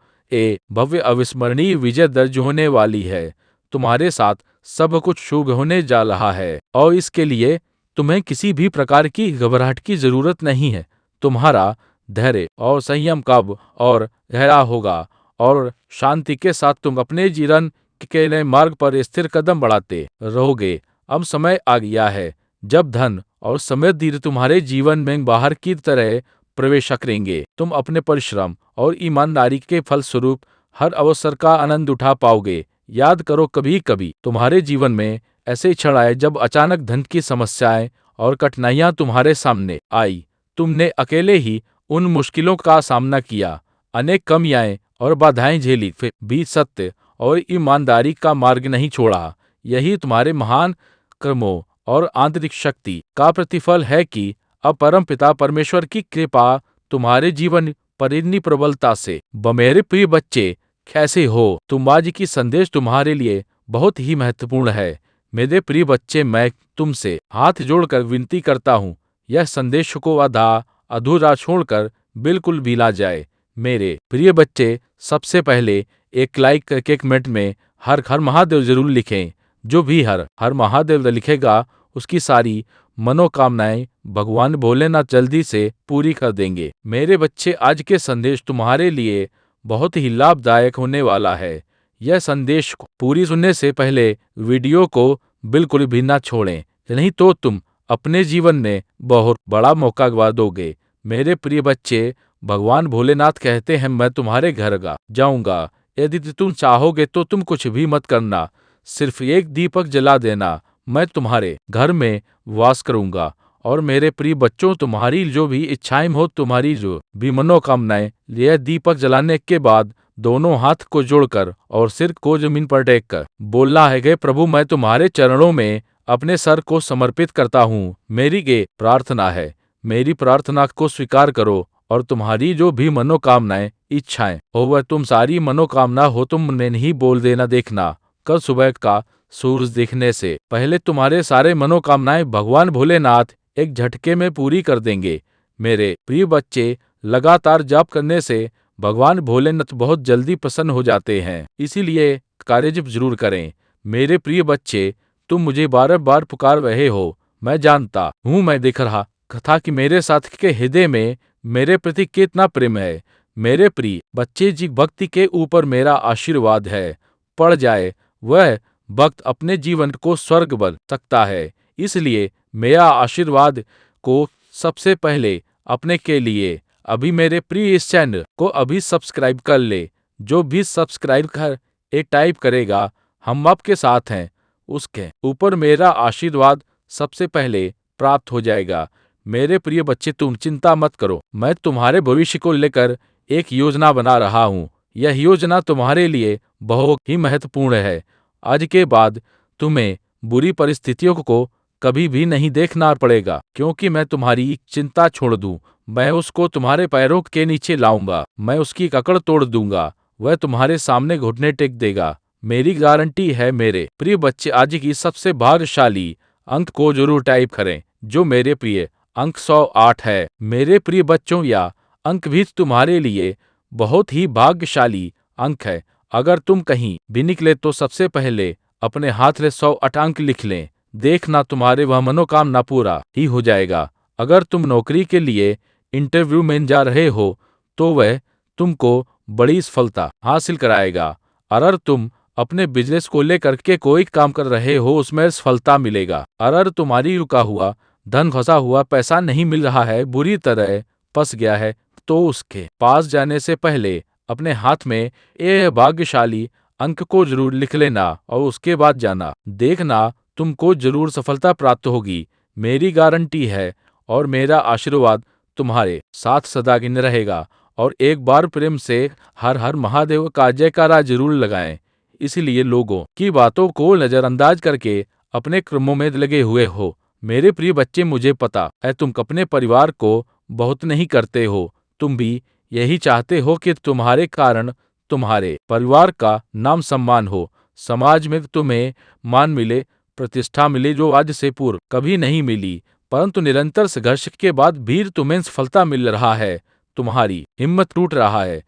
भव्य अविस्मरणीय विजय दर्ज होने वाली है। तुम्हारे साथ सब कुछ शुभ होने जा रहा है और इसके लिए तुम्हें किसी भी प्रकार की घबराहट की जरूरत नहीं है। तुम्हारा धैर्य और संयम कब और गहरा होगा और शांति के साथ तुम अपने जीवन के नए मार्ग पर स्थिर कदम बढ़ाते रहोगे। अब समय आ गया है जब धन और समृद्धि तुम्हारे जीवन में बाहर की तरह प्रवेश करेंगे। तुम अपने परिश्रम और ईमानदारी के फलस्वरूप हर अवसर का आनंद उठा पाओगे। याद करो, कभी कभी तुम्हारे जीवन में ऐसे क्षण आए जब अचानक धन की समस्याएं और कठिनाइयां तुम्हारे सामने आई। तुमने अकेले ही उन मुश्किलों का सामना किया, अनेक कमियां और बाधाएं झेली, फिर भी सत्य और ईमानदारी का मार्ग नहीं छोड़ा। यही तुम्हारे महान कर्मों और आंतरिक शक्ति का प्रतिफल है कि अब परमपिता परमेश्वर की कृपा तुम्हारे जीवन पर इतनी प्रबलता से। मेरे प्रिय बच्चे, कैसे हो तुम? आज की संदेश तुम्हारे लिए बहुत ही महत्वपूर्ण है। मेरे प्रिय बच्चे, मैं तुमसे हाथ जोड़कर विनती करता हूँ, यह संदेश को आधा अधूरा छोड़कर बिल्कुल भी ला जाए। मेरे प्रिय बच्चे, सबसे पहले एक लाइक करके कमेंट में हर हर महादेव जरूर लिखें। जो भी हर हर महादेव लिखेगा उसकी सारी मनोकामनाएं भगवान भोलेनाथ जल्दी से पूरी कर देंगे। मेरे बच्चे, आज के संदेश तुम्हारे लिए बहुत ही लाभदायक होने वाला है। यह संदेश को पूरी सुनने से पहले वीडियो को बिल्कुल भी ना छोड़ें, नहीं तो तुम अपने जीवन में बहुत बड़ा मौका गवा दोगे। मेरे प्रिय बच्चे, भगवान भोलेनाथ कहते हैं, मैं तुम्हारे घर जाऊंगा। यदि तुम चाहोगे तो तुम कुछ भी मत करना, सिर्फ एक दीपक जला देना, मैं तुम्हारे घर में वास करूंगा। और मेरे प्रिय बच्चों, तुम्हारी जो भी इच्छाएं हो, तुम्हारी जो भी मनोकामनाएं, यह दीपक जलाने के बाद दोनों हाथ को जोड़कर और सिर को जमीन पर टेक कर बोलना है कि प्रभु, मैं तुम्हारे चरणों में अपने सर को समर्पित करता हूँ। मेरी ये प्रार्थना है, मेरी प्रार्थना को स्वीकार करो और तुम्हारी जो भी मनोकामनाएं इच्छाएं हो, वह तुम सारी मनोकामना हो तुमने नहीं बोल देना। देखना, कल सुबह का सूरज दिखने से पहले तुम्हारे सारे मनोकामनाएं भगवान भोलेनाथ एक झटके में पूरी कर देंगे। मेरे प्रिय बच्चे, लगातार जाप करने से भगवान भोलेनाथ बहुत जल्दी प्रसन्न हो जाते हैं, इसीलिए कार्य जरूर करें। मेरे प्रिय बच्चे, तुम मुझे बार बार पुकार रहे हो, मैं जानता हूँ, मैं देख रहा था कि मेरे साथ के हृदय में मेरे प्रति कितना प्रेम है। मेरे प्रिय बच्चे जी, भक्ति के ऊपर मेरा आशीर्वाद है। पड़ जाए वह भक्त अपने जीवन को स्वर्ग बन सकता है, इसलिए मेरा आशीर्वाद को सबसे पहले अपने के लिए अभी मेरे प्रिय इस चैनल को अभी सब्सक्राइब कर ले। जो भी सब्सक्राइब कर एक टाइप करेगा, हम आपके साथ हैं, उसके ऊपर मेरा आशीर्वाद सबसे पहले प्राप्त हो जाएगा। मेरे प्रिय बच्चे, तुम चिंता मत करो, मैं तुम्हारे भविष्य को लेकर एक योजना बना रहा हूँ। यह योजना तुम्हारे लिए बहुत ही महत्वपूर्ण है। आज के बाद तुम्हें बुरी परिस्थितियों को कभी भी नहीं देखना पड़ेगा, क्योंकि मैं तुम्हारी चिंता छोड़ दूं। मैं उसको तुम्हारे पैरों के नीचे लाऊंगा, मैं उसकी ककड़ तोड़ दूंगा, वह तुम्हारे सामने घुटने टेक देगा। मेरी गारंटी है। मेरे प्रिय बच्चे, आज की सबसे भाग्यशाली अंक को जरूर टाइप करें, जो मेरे प्रिय अंक 108 है। मेरे प्रिय बच्चों, या अंक भी तुम्हारे लिए बहुत ही भाग्यशाली अंक है। अगर तुम कहीं भी निकले तो सबसे पहले अपने हाथ में 108 अंक लिख लें। देखना, तुम्हारे वह मनोकामना पूरा ही हो जाएगा। अगर तुम नौकरी के लिए इंटरव्यू में जा रहे हो तो वह तुमको बड़ी सफलता हासिल कराएगा। अगर तुम अपने बिजनेस को लेकर के कोई काम कर रहे हो, उसमें सफलता मिलेगा। अगर तुम्हारी रुका हुआ धन, फंसा हुआ पैसा नहीं मिल रहा है, बुरी तरह फंस गया है, तो उसके पास जाने से पहले अपने हाथ में यह भाग्यशाली अंक को जरूर लिख लेना और उसके बाद जाना। देखना, तुमको जरूर सफलता प्राप्त होगी, मेरी गारंटी है। और मेरा आशीर्वाद तुम्हारे साथ सदा गिन रहेगा। और एक बार प्रेम से हर हर महादेव का जयकारा जरूर लगाएं। इसलिए लोगों की बातों को नजरअंदाज करके अपने कर्मों में लगे हुए हो, मेरे प्रिय बच्चे, मुझे पता है तुम अपने परिवार को बहुत नहीं करते हो। तुम भी यही चाहते हो कि तुम्हारे कारण तुम्हारे परिवार का नाम सम्मान हो, समाज में तुम्हें मान मिले, प्रतिष्ठा मिले, जो आज से पूर्व कभी नहीं मिली। परंतु निरंतर संघर्ष के बाद भी तुम्हें सफलता मिल रहा है, तुम्हारी हिम्मत टूट रहा है,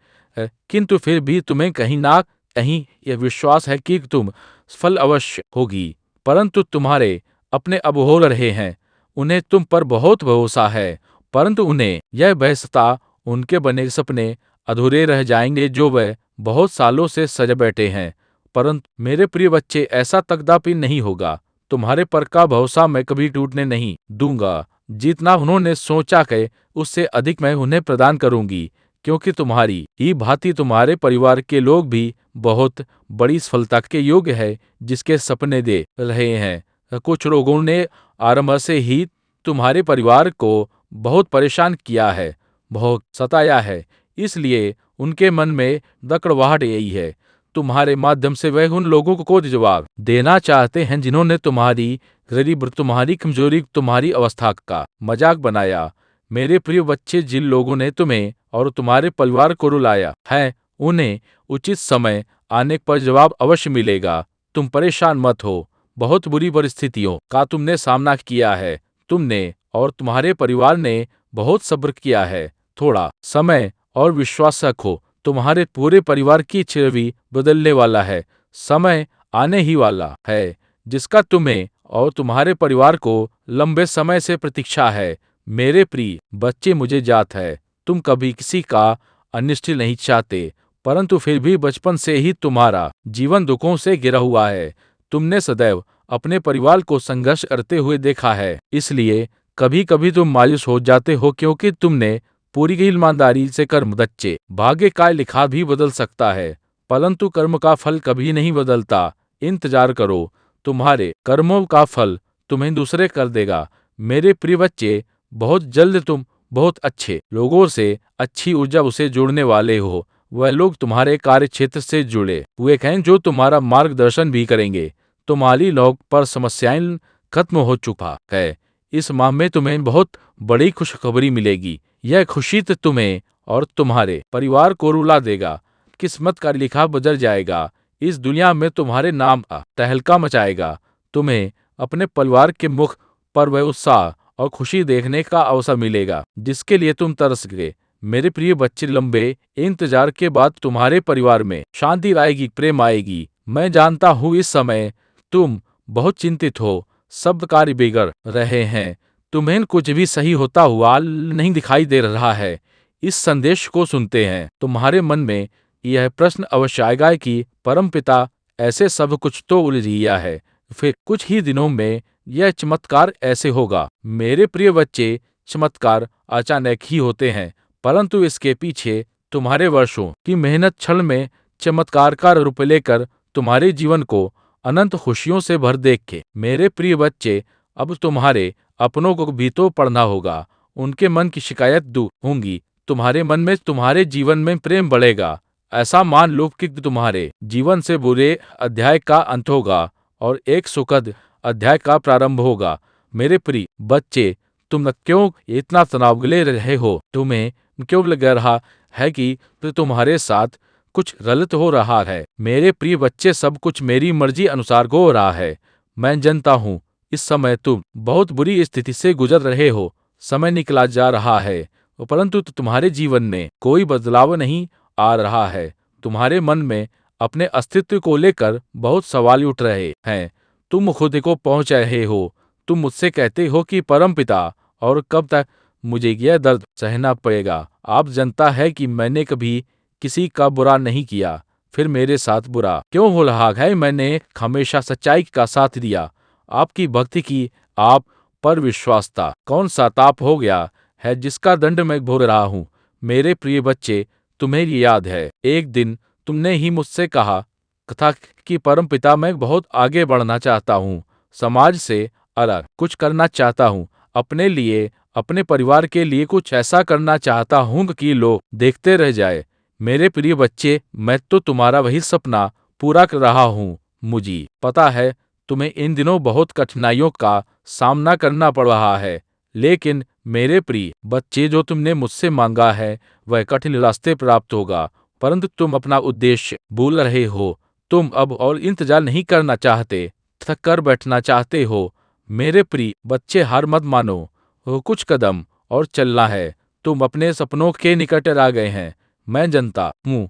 किंतु फिर भी तुम्हें कहीं ना कहीं यह विश्वास है कि तुम सफल अवश्य होगी। परंतु तुम्हारे अपने अब हो रहे हैं, उन्हें तुम पर बहुत भरोसा है, परंतु उन्हें यह बहसता उनके बने सपने अधूरे रह जाएंगे जो वह बहुत सालों से सज बैठे हैं। परंतु मेरे प्रिय बच्चे, ऐसा कदापि नहीं होगा। तुम्हारे पर का भरोसा मैं कभी टूटने नहीं दूंगा। जितना उन्होंने सोचा है उससे अधिक मैं उन्हें प्रदान करूंगी, क्योंकि तुम्हारी ही भांति तुम्हारे परिवार के लोग भी बहुत बड़ी सफलता के योग्य है, जिसके सपने दे रहे हैं। कुछ लोगों ने आरंभ से ही तुम्हारे परिवार को बहुत परेशान किया है, बहुत सताया है, इसलिए उनके मन में दकड़वाहट यही है। तुम्हारे माध्यम से वह उन लोगों को जवाब देना चाहते हैं जिन्होंने तुम्हारी गरीब, तुम्हारी कमजोरी, तुम्हारी अवस्था का मजाक बनाया। मेरे प्रिय बच्चे, जिन लोगों ने तुम्हें और तुम्हारे परिवार को रुलाया है, उन्हें उचित समय आने पर जवाब अवश्य मिलेगा। तुम परेशान मत हो। बहुत बुरी परिस्थितियों का तुमने सामना किया है। तुमने और तुम्हारे परिवार ने बहुत सब्र किया है। थोड़ा समय और विश्वास रखो। तुम्हारे पूरे परिवार की छवि बदलने वाला है। समय आने ही वाला है जिसका तुम्हें और तुम्हारे परिवार को लंबे समय से प्रतीक्षा है। मेरे प्रिय बच्चे, मुझे जात है तुम कभी किसी का अनिष्ट नहीं चाहते, परंतु फिर भी बचपन से ही तुम्हारा जीवन दुखों से घिरा हुआ है। तुमने सदैव अपने परिवार को संघर्ष करते हुए देखा है, इसलिए कभी कभी तुम मायूस हो जाते हो, क्योंकि तुमने पूरी ईमानदारी से कर्म बच्चे। भाग्य का लिखा भी बदल सकता है, परंतु कर्म का फल कभी नहीं बदलता। इंतजार करो, तुम्हारे कर्मों का फल तुम्हें दूसरे कर देगा। मेरे प्रिय बच्चे, बहुत जल्द तुम बहुत अच्छे लोगों से अच्छी ऊर्जा उसे जोड़ने वाले हो। वह लोग तुम्हारे कार्य क्षेत्र से जुड़े हुए हैं जो तुम्हारा मार्गदर्शन भी करेंगे। तुम्हारी लोग पर समस्याएं खत्म हो चुका है। इस माह में तुम्हें बहुत बड़ी खुशखबरी मिलेगी। यह खुशी तो तुम्हें और तुम्हारे परिवार को रुला देगा। किस्मत का लिखा बदल जाएगा। इस दुनिया में तुम्हारे नाम का तहलका मचाएगा। तुम्हें अपने परिवार के मुख पर वह उत्साह और खुशी देखने का अवसर मिलेगा जिसके लिए तुम तरस गए। मेरे प्रिय बच्चे, लंबे इंतजार के बाद तुम्हारे परिवार में शांति आएगी, प्रेम आएगी। मैं जानता हूँ इस समय तुम बहुत चिंतित हो, सब कार्य बिगड़ रहे हैं, तुम्हें कुछ भी सही होता हुआ नहीं दिखाई दे रहा है। इस संदेश को सुनते हैं तुम्हारे मन में यह प्रश्न अवश्य आएगा कि परमपिता ऐसे सब कुछ तो उलझिया है, फिर कुछ ही दिनों में यह चमत्कार ऐसे होगा। मेरे प्रिय बच्चे, चमत्कार अचानक ही होते हैं, परंतु इसके पीछे तुम्हारे वर्षों की मेहनत क्षण में चमत्कार का रूप लेकर तुम्हारे जीवन को अनंत खुशियों से भर देखे। मेरे प्रिय बच्चे, अब तुम्हारे अपनों को भी तो पढ़ना होगा। उनके मन की शिकायत दूर होंगी। तुम्हारे मन में, तुम्हारे जीवन में प्रेम बढ़ेगा। ऐसा मान लो कि तुम्हारे जीवन से बुरे अध्याय का अंत होगा और एक सुखद अध्याय का प्रारंभ होगा। मेरे प्रिय बच्चे, तुम क्यों इतना तनाव ले रहे हो? तुम्हें क्यों लग रहा है कि तुम्हारे साथ कुछ गलत हो रहा है? मेरे प्रिय बच्चे, सब कुछ मेरी मर्जी अनुसार हो रहा है। मैं जानता हूँ इस समय तुम बहुत बुरी स्थिति से गुजर रहे हो। समय निकला जा रहा है, परंतु तुम्हारे जीवन में कोई बदलाव नहीं आ रहा है। तुम्हारे मन में अपने अस्तित्व को लेकर बहुत सवाल उठ रहे हैं। तुम खुद को पहुंच रहे हो। तुम मुझसे कहते हो कि परमपिता, और कब तक मुझे यह दर्द सहना पड़ेगा? आप जानता है कि मैंने कभी किसी का बुरा नहीं किया, फिर मेरे साथ बुरा क्यों हो रहा है? मैंने हमेशा सच्चाई का साथ दिया, आपकी भक्ति की, आप पर विश्वास था। कौन सा ताप हो गया है जिसका दंड मैं भोग रहा हूँ? मेरे प्रिय बच्चे, तुम्हें याद है एक दिन तुमने ही मुझसे कहा था कि परमपिता, मैं बहुत आगे बढ़ना चाहता हूँ, समाज से अलग कुछ करना चाहता हूँ, अपने लिए, अपने परिवार के लिए कुछ ऐसा करना चाहता हूँ कि लोग देखते रह जाए। मेरे प्रिय बच्चे, मैं तो तुम्हारा वही सपना पूरा कर रहा हूँ। मुझे पता है तुम्हें इन दिनों बहुत कठिनाइयों का सामना करना पड़ रहा है, लेकिन मेरे प्रिय बच्चे, जो तुमने मुझसे मांगा है वह कठिन रास्ते प्राप्त होगा, परंतु तुम अपना उद्देश्य भूल रहे हो। तुम अब और इंतजार नहीं करना चाहते, थक कर बैठना चाहते हो। मेरे प्रिय बच्चे, हार मत मानो, वो कुछ कदम और चलना है। तुम अपने सपनों के निकट आ गए हैं। मैं जानता हूँ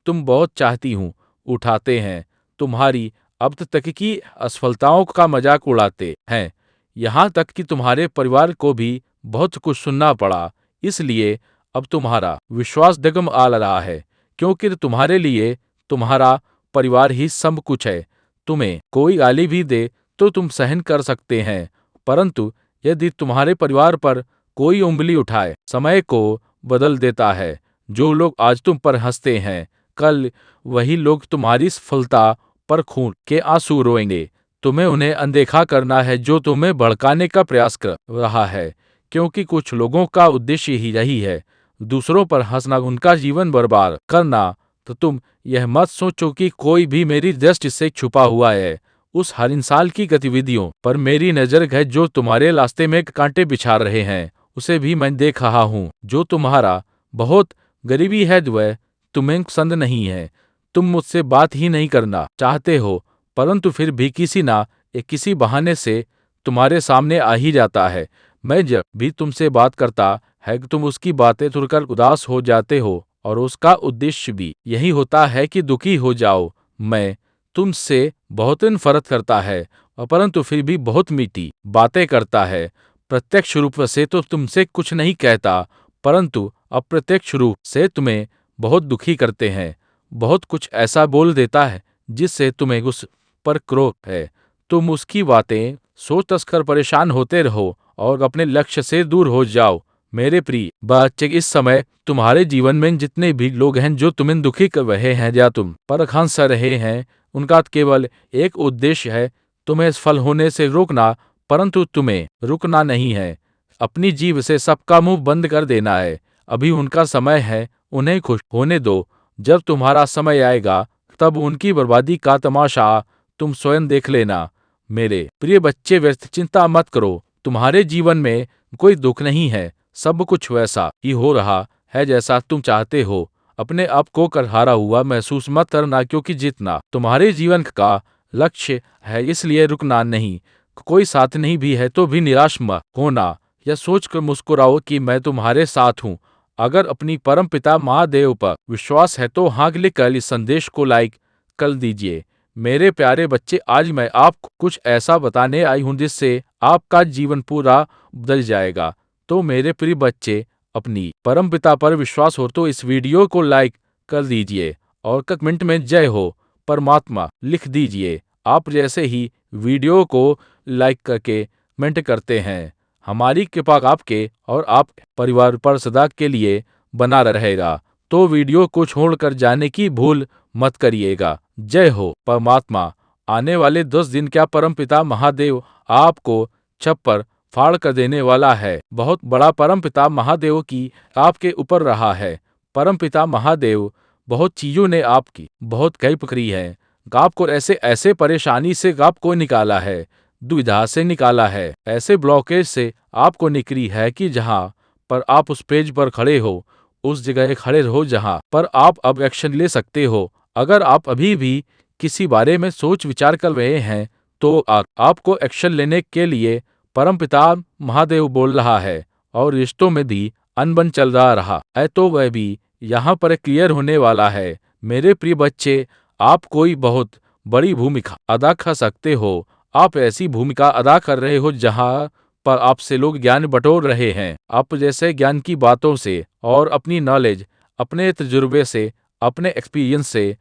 तुम बहुत चाहती हूँ उठाते हैं तुम्हारी अब तक की असफलताओं का मजाक उड़ाते हैं। यहाँ तक कि तुम्हारे परिवार को भी बहुत कुछ सुनना पड़ा। इसलिए अब तुम्हारा विश्वास डगमगा रहा है, क्योंकि तुम्हारे लिए तुम्हारा परिवार ही सब कुछ है। तुम्हें कोई गाली भी दे तो तुम सहन कर सकते हैं, परंतु यदि तुम्हारे परिवार पर कोई उंगली उठाए, समय को बदल देता है। जो लोग आज तुम पर हंसते हैं, कल वही लोग तुम्हारी सफलता पर खून के आंसू रोएंगे। तुम्हें उन्हें अनदेखा करना है जो तुम्हें भड़काने का प्रयास कर रहा है, क्योंकि कुछ लोगों का उद्देश्य ही यही है, दूसरों पर हंसना, उनका जीवन बर्बाद करना। तो तुम यह मत सोचो कि कोई भी मेरी दृष्टि से छुपा हुआ है। उस हर इंसान की गतिविधियों पर मेरी नजर है जो तुम्हारे रास्ते में कांटे बिछा रहे हैं, उसे भी मैं देख रहा हूँ। जो तुम्हारा बहुत गरीबी है वह तुम्हें पसंद नहीं है। तुम मुझसे बात ही नहीं करना चाहते हो, परंतु फिर भी किसी ना किसी बहाने से तुम्हारे सामने आ ही जाता है। मैं जब भी तुमसे बात करता है कि तुम उसकी बातें सुनकर उदास हो जाते हो, और उसका उद्देश्य भी यही होता है कि दुखी हो जाओ। मैं तुमसे बहुत नफरत करता है, और परंतु फिर भी बहुत मीठी बातें करता है। प्रत्यक्ष रूप से तो तुमसे कुछ नहीं कहता, परंतु अप्रत्यक्ष रूप से तुम्हें बहुत दुखी करते हैं। बहुत कुछ ऐसा बोल देता है जिससे तुम्हें उस पर क्रोध है। तुम उसकी बातें सोच कर परेशान होते रहो और अपने लक्ष्य से दूर हो जाओ। मेरे प्रिय बच्चे, इस समय तुम्हारे जीवन में जितने भी लोग हैं जो तुम्हें दुखी कर रहे हैं या तुम पर हंस रहे हैं, उनका केवल एक उद्देश्य है, तुम्हें सफल होने से रोकना, परंतु तुम्हें रुकना नहीं है। अपनी जीभ से सबका मुंह बंद कर देना है। अभी उनका समय है, उन्हें खुश होने दो। जब तुम्हारा समय आएगा तब उनकी बर्बादी का तमाशा तुम स्वयं देख लेना। मेरे प्रिय बच्चे, व्यर्थ चिंता मत करो। तुम्हारे जीवन में कोई दुख नहीं है, सब कुछ वैसा ही हो रहा है जैसा तुम चाहते हो। अपने आप को कर हारा हुआ महसूस मत करना, क्योंकि जितना तुम्हारे जीवन का लक्ष्य है, इसलिए रुकना नहीं। कोई साथ नहीं भी है तो भी निराश मत होना। यह सोचकर मुस्कुराओ कि मैं तुम्हारे साथ हूँ। अगर अपनी परमपिता महादेव पर विश्वास है तो हाँ लिखकर इस संदेश को लाइक कर दीजिए। मेरे प्यारे बच्चे, आज मैं आपको कुछ ऐसा बताने आई हूँ जिससे आपका जीवन पूरा बदल जाएगा। तो मेरे प्रिय बच्चे, अपनी परमपिता पर विश्वास हो तो इस वीडियो को लाइक कर दीजिए और कमेंट में जय हो परमात्मा लिख दीजिए। आप जैसे ही वीडियो को लाइक करके कमेंट करते हैं, हमारी कृपा आपके और आप परिवार पर सदा के लिए बना रहेगा। तो वीडियो को छोड़कर जाने की भूल मत करिएगा। जय हो परमात्मा। आने वाले 10 दिन क्या परमपिता महादेव आपको छप्पर फाड़ कर देने वाला है। बहुत बड़ा परमपिता महादेव की आपके ऊपर रहा है। परमपिता महादेव बहुत चीजों ने आपकी बहुत कई पकड़ी है। आपको ऐसे ऐसे परेशानी से आपको निकाला है, दुविधा से निकाला है, ऐसे ब्लॉकेज से आपको निकली है कि जहां पर आप उस पेज पर खड़े हो, उस जगह खड़े रहो जहां पर आप अब एक्शन ले सकते हो। अगर आप अभी भी किसी बारे में सोच विचार कर रहे हैं तो आपको एक्शन लेने के लिए परमपिता महादेव बोल रहा है। और रिश्तों में भी अनबन चल रहा है तो वह भी यहाँ पर क्लियर होने वाला है। मेरे प्रिय बच्चे, आप कोई बहुत बड़ी भूमिका अदा कर सकते हो। आप ऐसी भूमिका अदा कर रहे हो जहाँ पर आपसे लोग ज्ञान बटोर रहे हैं। आप जैसे ज्ञान की बातों से और अपनी नॉलेज, अपने तजुर्बे से, अपने एक्सपीरियंस से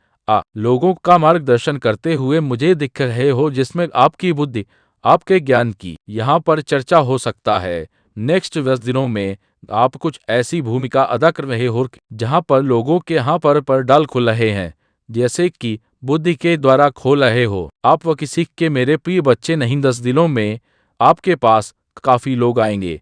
लोगों का मार्गदर्शन करते हुए मुझे दिख रहे हो, जिसमें आपकी बुद्धि, आपके ज्ञान की यहाँ पर चर्चा हो सकता है। नेक्स्ट 10 दिनों में आप कुछ ऐसी भूमिका अदा कर रहे हो जहाँ पर लोगों के यहाँ पर डाल खुल रहे हैं, जैसे कि बुद्धि के द्वारा खोल रहे हो। आप वह किसी के मेरे प्रिय बच्चे नहीं, 10 दिनों में आपके पास काफी लोग आएंगे।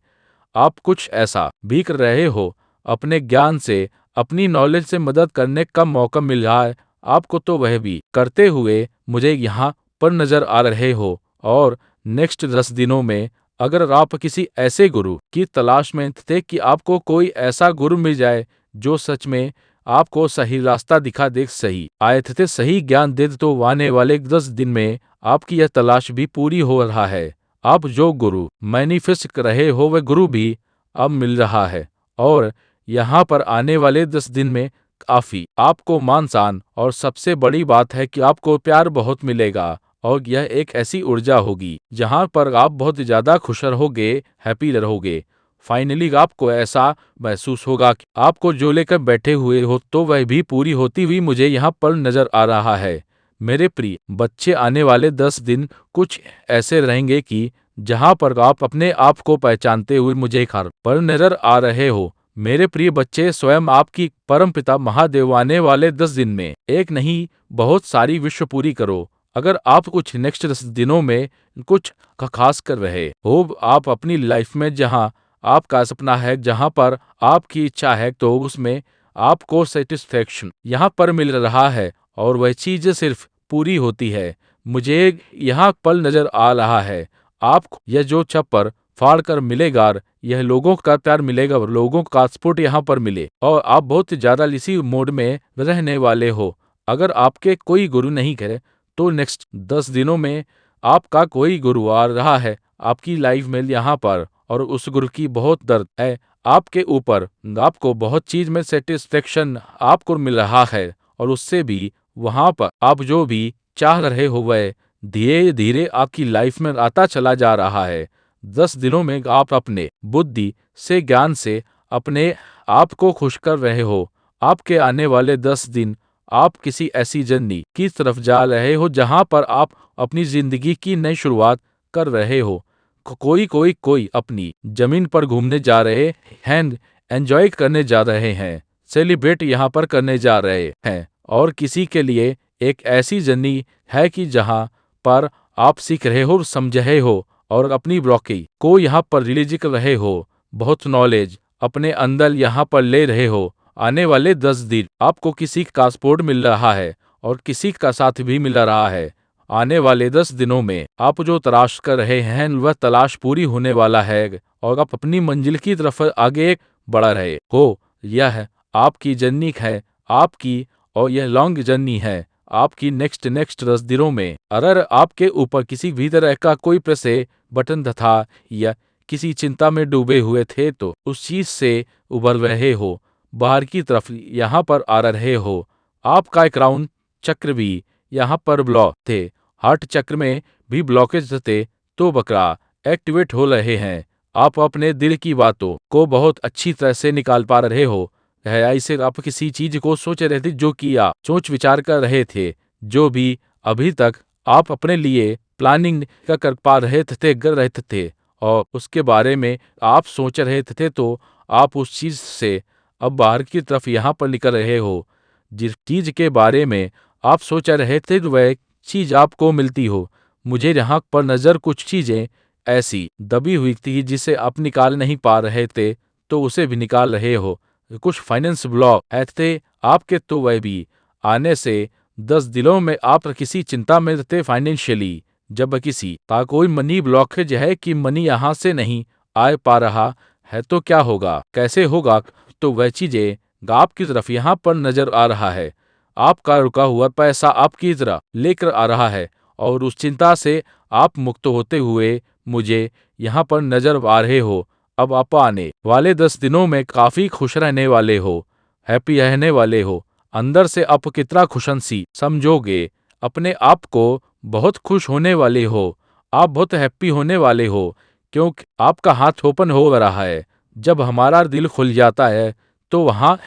आप कुछ ऐसा भी कर रहे हो, अपने ज्ञान से, अपनी नॉलेज से मदद करने का मौका मिल रहा है आपको, तो वह भी करते हुए मुझे यहाँ पर नजर आ रहे हो और नेक्स्ट 10 दिनों में अगर आप किसी ऐसे गुरु की तलाश में थे कि आपको कोई ऐसा गुरु मिल जाए जो सच में आपको सही रास्ता दिखा दे, सही आयत थे, सही ज्ञान दे, तो आने वाले 10 दिन में आपकी यह तलाश भी पूरी हो रहा है। आप जो गुरु मैनिफेस्ट कर रहे हो वह गुरु भी अब मिल रहा है और यहाँ पर आने वाले 10 दिन में काफी आपको मान सम्मान और सबसे बड़ी बात है कि आपको प्यार बहुत मिलेगा और यह एक ऐसी ऊर्जा होगी जहाँ पर आप बहुत ज्यादा खुश रहोगे, हैप्पी रहोगे। फाइनली आपको ऐसा महसूस होगा कि आपको जो लेकर बैठे हुए हो तो वह भी पूरी होती हुई मुझे यहाँ पर नजर आ रहा है। मेरे प्रिय बच्चे, आने वाले 10 दिन कुछ ऐसे रहेंगे कि जहाँ पर आप अपने आप को पहचानते हुए मुझे खार पर नजर आ रहे हो। मेरे प्रिय बच्चे, स्वयं आपकी परमपिता महादेव आने वाले 10 दिन में एक नहीं बहुत सारी विश्व पूरी करो। अगर आप कुछ नेक्स्ट 10 दिनों में कुछ खास कर रहे हो, आप अपनी लाइफ में जहाँ आपका सपना है, जहाँ पर आपकी इच्छा है, तो उसमें आपको सेटिस्फेक्शन यहाँ पर मिल रहा है और वह चीज सिर्फ पूरी होती है। मुझे यहाँ पल नजर आ रहा है आपको यह जो छप्पर फाड़ कर मिलेगा, यह लोगों का प्यार मिलेगा, लोगों का सपोर्ट यहाँ पर मिले और आप बहुत ज्यादा इसी मोड में रहने वाले हो। अगर आपके कोई गुरु नहीं करे तो नेक्स्ट 10 दिनों में आपका कोई गुरु आ रहा है आपकी लाइफ में यहाँ पर और उस गुरु की बहुत दर्द है आपके ऊपर, आपको बहुत चीज में सेटिस्फेक्शन आपको मिल रहा है और उससे भी वहां पर आप जो भी चाह रहे हो वह धीरे धीरे आपकी लाइफ में आता चला जा रहा है। 10 दिनों में आप अपने बुद्धि से, ज्ञान से अपने आप को खुश कर रहे हो। आपके आने वाले 10 दिन आप किसी ऐसी जर्नी की तरफ जा रहे हो जहां पर आप अपनी जिंदगी की नई शुरुआत कर रहे हो। कोई अपनी जमीन पर घूमने जा रहे हैं, एंजॉय करने जा रहे हैं, सेलिब्रेट यहाँ पर करने जा रहे हैं और किसी के लिए एक ऐसी जर्नी है कि जहाँ पर आप सीख रहे हो, समझ रहे हो और अपनी ब्लॉकी को यहाँ पर रिलीज कर रहे हो, बहुत नॉलेज अपने अंदर यहाँ पर ले रहे हो। आने वाले 10 दिन आपको किसी का सपोर्ट मिल रहा है और किसी का साथ भी मिल रहा है। आने वाले 10 दिनों में आप जो तलाश कर रहे हैं वह तलाश पूरी होने वाला है और आप अपनी मंजिल की तरफ आगे बढ़ रहे हो। यह आपकी जर्नी है आपकी और यह लॉन्ग जर्नी है आपकी। नेक्स्ट 10 दिनों में अगर आपके ऊपर किसी भी तरह का कोई प्रेस बटन था या किसी चिंता में डूबे हुए थे तो उस चीज से उभर रहे हो, बाहर की तरफ यहाँ पर आ रहे हो। आपका क्राउन चक्र भी यहाँ पर ब्लॉक थे, हार्ट चक्र में भी ब्लॉकेज थे, तो बकरा एक्टिवेट हो रहे हैं। आप अपने दिल की बातों को बहुत अच्छी तरह से निकाल पा रहे हो। है ऐसे आप किसी चीज को सोच रहे थे जो कि आप सोच विचार कर रहे थे, जो भी अभी तक आप अपने लिए प्लानिंग कर पा रहे थे, कर रहे थे और उसके बारे में आप सोच रहे थे, तो आप उस चीज से अब बाहर की तरफ यहाँ पर निकल रहे हो। जिस चीज के बारे में आप सोच रहे थे वह चीज आपको मिलती हो। मुझे यहाँ पर नजर कुछ चीजें ऐसी दबी हुई थी जिसे आप निकाल नहीं पा रहे थे, तो उसे भी निकाल रहे हो। कुछ फाइनेंस ब्लॉक ऐसे आपके, तो वह भी आने से 10 दिनों में आप किसी चिंता में थे फाइनेंशियली। जब किसी का कोई मनी ब्लॉकेज है कि मनी यहाँ से नहीं आ पा रहा है तो क्या होगा, कैसे होगा, तो वह चीजें आपकी तरफ यहाँ पर नजर आ रहा है। आपका रुका हुआ पैसा आपकी तरफ लेकर आ रहा है और उस चिंता से आप मुक्त होते हुए मुझे यहाँ पर नजर आ रहे हो। अब आप आने वाले 10 दिनों में काफी खुश रहने वाले हो, हैप्पी रहने वाले हो। अंदर से आप कितना खुशनसी समझोगे, अपने आप को बहुत खुश होने वाले हो, आप बहुत हैप्पी होने वाले हो, क्योंकि आपका हाथ ओपन हो रहा है। जब हमारा दिल खुल जाता है तो वहाँ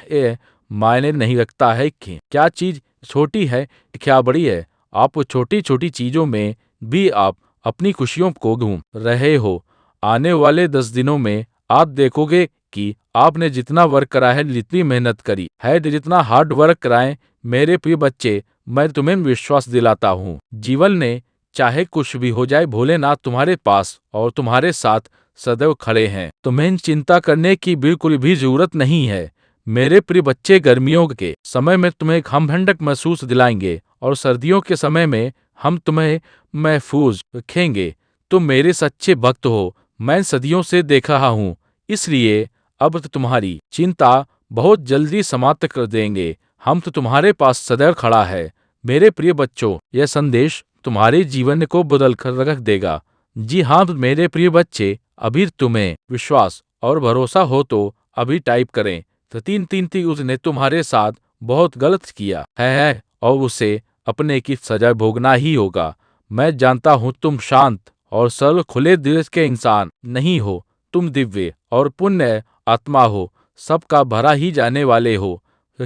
मायने नहीं रखता है कि क्या चीज छोटी है क्या बड़ी है। आप छोटी छोटी चीजों में भी आप अपनी खुशियों को ढूंढ रहे हो। आने वाले 10 दिनों में आप देखोगे कि आपने जितना वर्क करा है, जितनी मेहनत करी है, जितना हार्ड वर्क कराए, मेरे प्रिय बच्चे, मैं तुम्हें विश्वास दिलाता हूँ जीवन ने चाहे कुछ भी हो जाए, भोलेनाथ तुम्हारे पास और तुम्हारे साथ सदैव खड़े हैं। तुम्हें चिंता करने की बिल्कुल भी जरूरत नहीं है। मेरे प्रिय बच्चे, गर्मियों के समय में तुम्हें हम ठंडक महसूस दिलाएंगे और सर्दियों के समय में हम तुम्हें महफूज रखेंगे। तुम मेरे सच्चे भक्त हो, मैं सदियों से देख रहा हूँ, इसलिए अब तो तुम्हारी चिंता बहुत जल्दी समाप्त कर देंगे। हम तो तुम्हारे पास सदैव खड़ा है। मेरे प्रिय बच्चों, यह संदेश तुम्हारे जीवन को बदल कर रख देगा। जी हाँ मेरे प्रिय बच्चे, अभी तुम्हें विश्वास और भरोसा हो तो अभी टाइप करें। तो तीन तीन थी उसने तुम्हारे साथ बहुत गलत किया है और उसे अपने की सजा भोगना ही होगा। मैं जानता हूँ तुम शांत और सरल खुले दिल के इंसान नहीं हो। तुम दिव्य और पुण्य आत्मा हो, सबका भरा ही जाने वाले हो,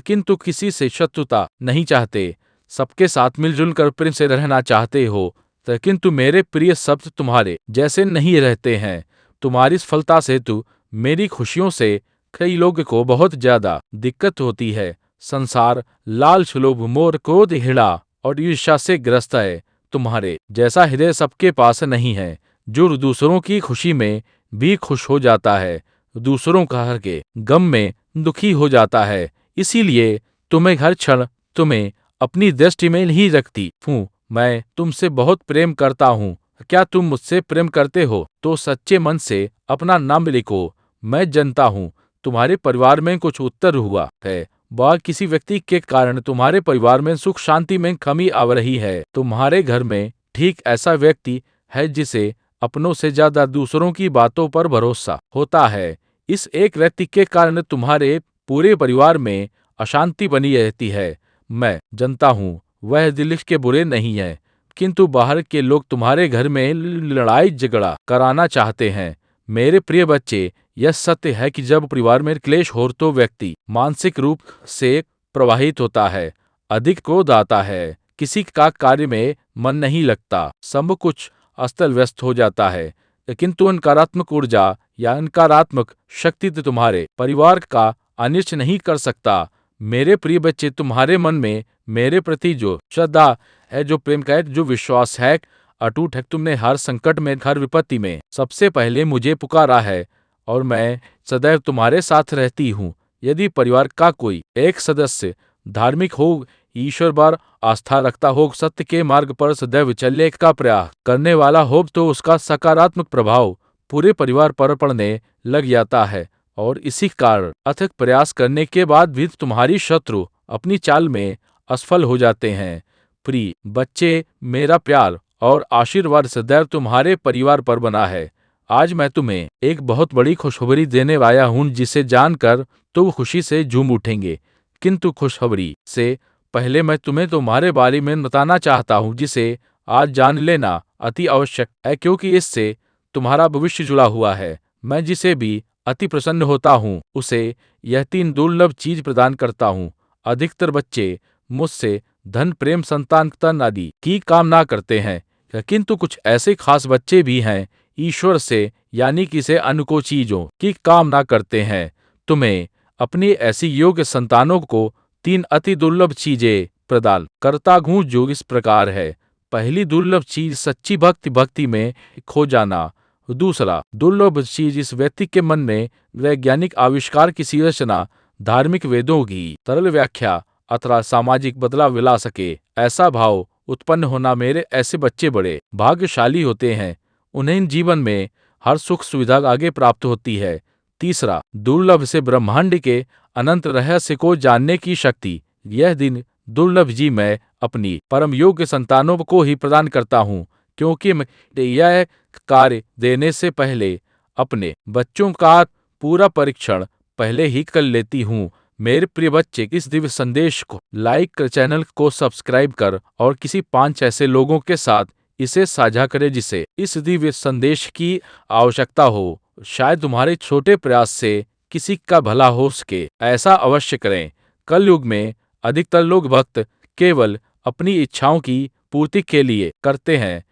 किंतु किसी से शत्रुता नहीं चाहते, सबके साथ मिलजुल कर प्रेम से रहना चाहते हो। किंतु मेरे प्रिय शब्द तुम्हारे जैसे नहीं रहते हैं। तुम्हारी सफलता से तो मेरी खुशियों से कई लोगों को बहुत ज्यादा दिक्कत होती है। संसार लालच, लोभ, मोह, क्रोध, हिड़ा और ईर्ष्या से ग्रस्त है। तुम्हारे जैसा हृदय सबके पास नहीं है, जो दूसरों की खुशी में भी खुश हो जाता है, दूसरों का हर के गम में दुखी हो जाता है। इसीलिए तुम्हें हर क्षण तुम्हें अपनी दृष्टि में ही रखती हूँ। मैं तुमसे बहुत प्रेम करता हूँ। क्या तुम मुझसे प्रेम करते हो तो सच्चे मन से अपना नाम लिखो। मैं जानता हूँ तुम्हारे परिवार में कुछ उत्तर हुआ है, वह किसी व्यक्ति के कारण तुम्हारे परिवार में सुख शांति में कमी आ रही है। तुम्हारे घर में ठीक ऐसा व्यक्ति है जिसे अपनों से ज्यादा दूसरों की बातों पर भरोसा होता है। इस एक व्यक्ति के कारण तुम्हारे पूरे परिवार में अशांति बनी रहती है। मैं जानता हूँ वह दिल के बुरे नहीं है, किंतु बाहर के लोग तुम्हारे घर में लड़ाई झगड़ा कराना चाहते हैं। मेरे प्रिय बच्चे, यह सत्य है कि जब परिवार में क्लेश हो तो व्यक्ति मानसिक रूप से प्रभावित होता है, अधिक क्रोध आता है, किसी का कार्य में मन नहीं लगता, सब कुछ अस्त व्यस्त हो जाता है। किंतु नकारात्मक ऊर्जा या नकारात्मक शक्ति तो तुम्हारे परिवार का अनिष्ट नहीं कर सकता। मेरे प्रिय बच्चे, तुम्हारे मन में मेरे प्रति जो श्रद्धा है, जो प्रेम का है, जो विश्वास है, अटूट है। तुमने हर संकट में, हर विपत्ति में सबसे पहले मुझे पुकारा है और मैं सदैव तुम्हारे साथ रहती हूँ। यदि परिवार का कोई एक सदस्य धार्मिक हो, ईश्वर पर आस्था रखता हो, सत्य के मार्ग पर सदैव चलने का प्रयास करने वाला हो, तो उसका सकारात्मक प्रभाव पूरे परिवार पर पड़ने लग जाता है। और इसी कारण अथक प्रयास करने के बाद भी तुम्हारी शत्रु अपनी चाल में असफल हो जाते हैं। प्रिय बच्चे, मेरा प्यार और आशीर्वाद सदैव तुम्हारे परिवार पर बना है। आज मैं तुम्हें एक बहुत बड़ी खुशखबरी देने आया हूँ, जिसे जानकर तुम खुशी से झूम उठेंगे। किंतु खुशखबरी से पहले मैं तुम्हें तुम्हारे बारे में बताना चाहता हूँ, जिसे आज जान लेना अति आवश्यक है, क्योंकि इससे तुम्हारा भविष्य जुड़ा हुआ है। मैं जिसे भी अति प्रसन्न होता हूँ उसे यह तीन दुर्लभ चीज प्रदान करता हूँ। अधिकतर बच्चे मुझसे धन, प्रेम, संतान, तन आदि की कामना करते हैं, किंतु कुछ ऐसे खास बच्चे भी हैं ईश्वर से यानी कि से अनुको चीजों की कामना करते हैं। तुम्हें अपनी ऐसी योग्य संतानों को तीन अति दुर्लभ चीजें प्रदान करता हूँ, जो इस प्रकार है। पहली दुर्लभ चीज सच्ची भक्ति में खो जाना। दूसरा दुर्लभ चीज इस व्यक्ति के मन में वैज्ञानिक आविष्कार की सी रचना, धार्मिक वेदों की सरल व्याख्या अथवा सामाजिक बदलाव ला सके, ऐसा भाव उत्पन्न होना। मेरे ऐसे बच्चे बड़े भाग्यशाली होते हैं, उन्हें जीवन में हर सुख सुविधा आगे प्राप्त होती है। तीसरा दुर्लभ से ब्रह्मांड के अनंत रहस्य को जानने की शक्ति। यह दिन दुर्लभ जी मैं अपनी परम योग्य संतानों को ही प्रदान करता हूँ, क्योंकि मैं यह कार्य देने से पहले अपने बच्चों का पूरा परीक्षण पहले ही कर लेती हूँ। मेरे प्रिय बच्चे, इस दिव्य संदेश को लाइक कर, चैनल को सब्सक्राइब कर और किसी 5 ऐसे लोगों के साथ इसे साझा करें जिसे इस दिव्य संदेश की आवश्यकता हो। शायद तुम्हारे छोटे प्रयास से किसी का भला हो सके, ऐसा अवश्य करें। कल युग में अधिकतर लोग भक्त केवल अपनी इच्छाओं की पूर्ति के लिए करते हैं,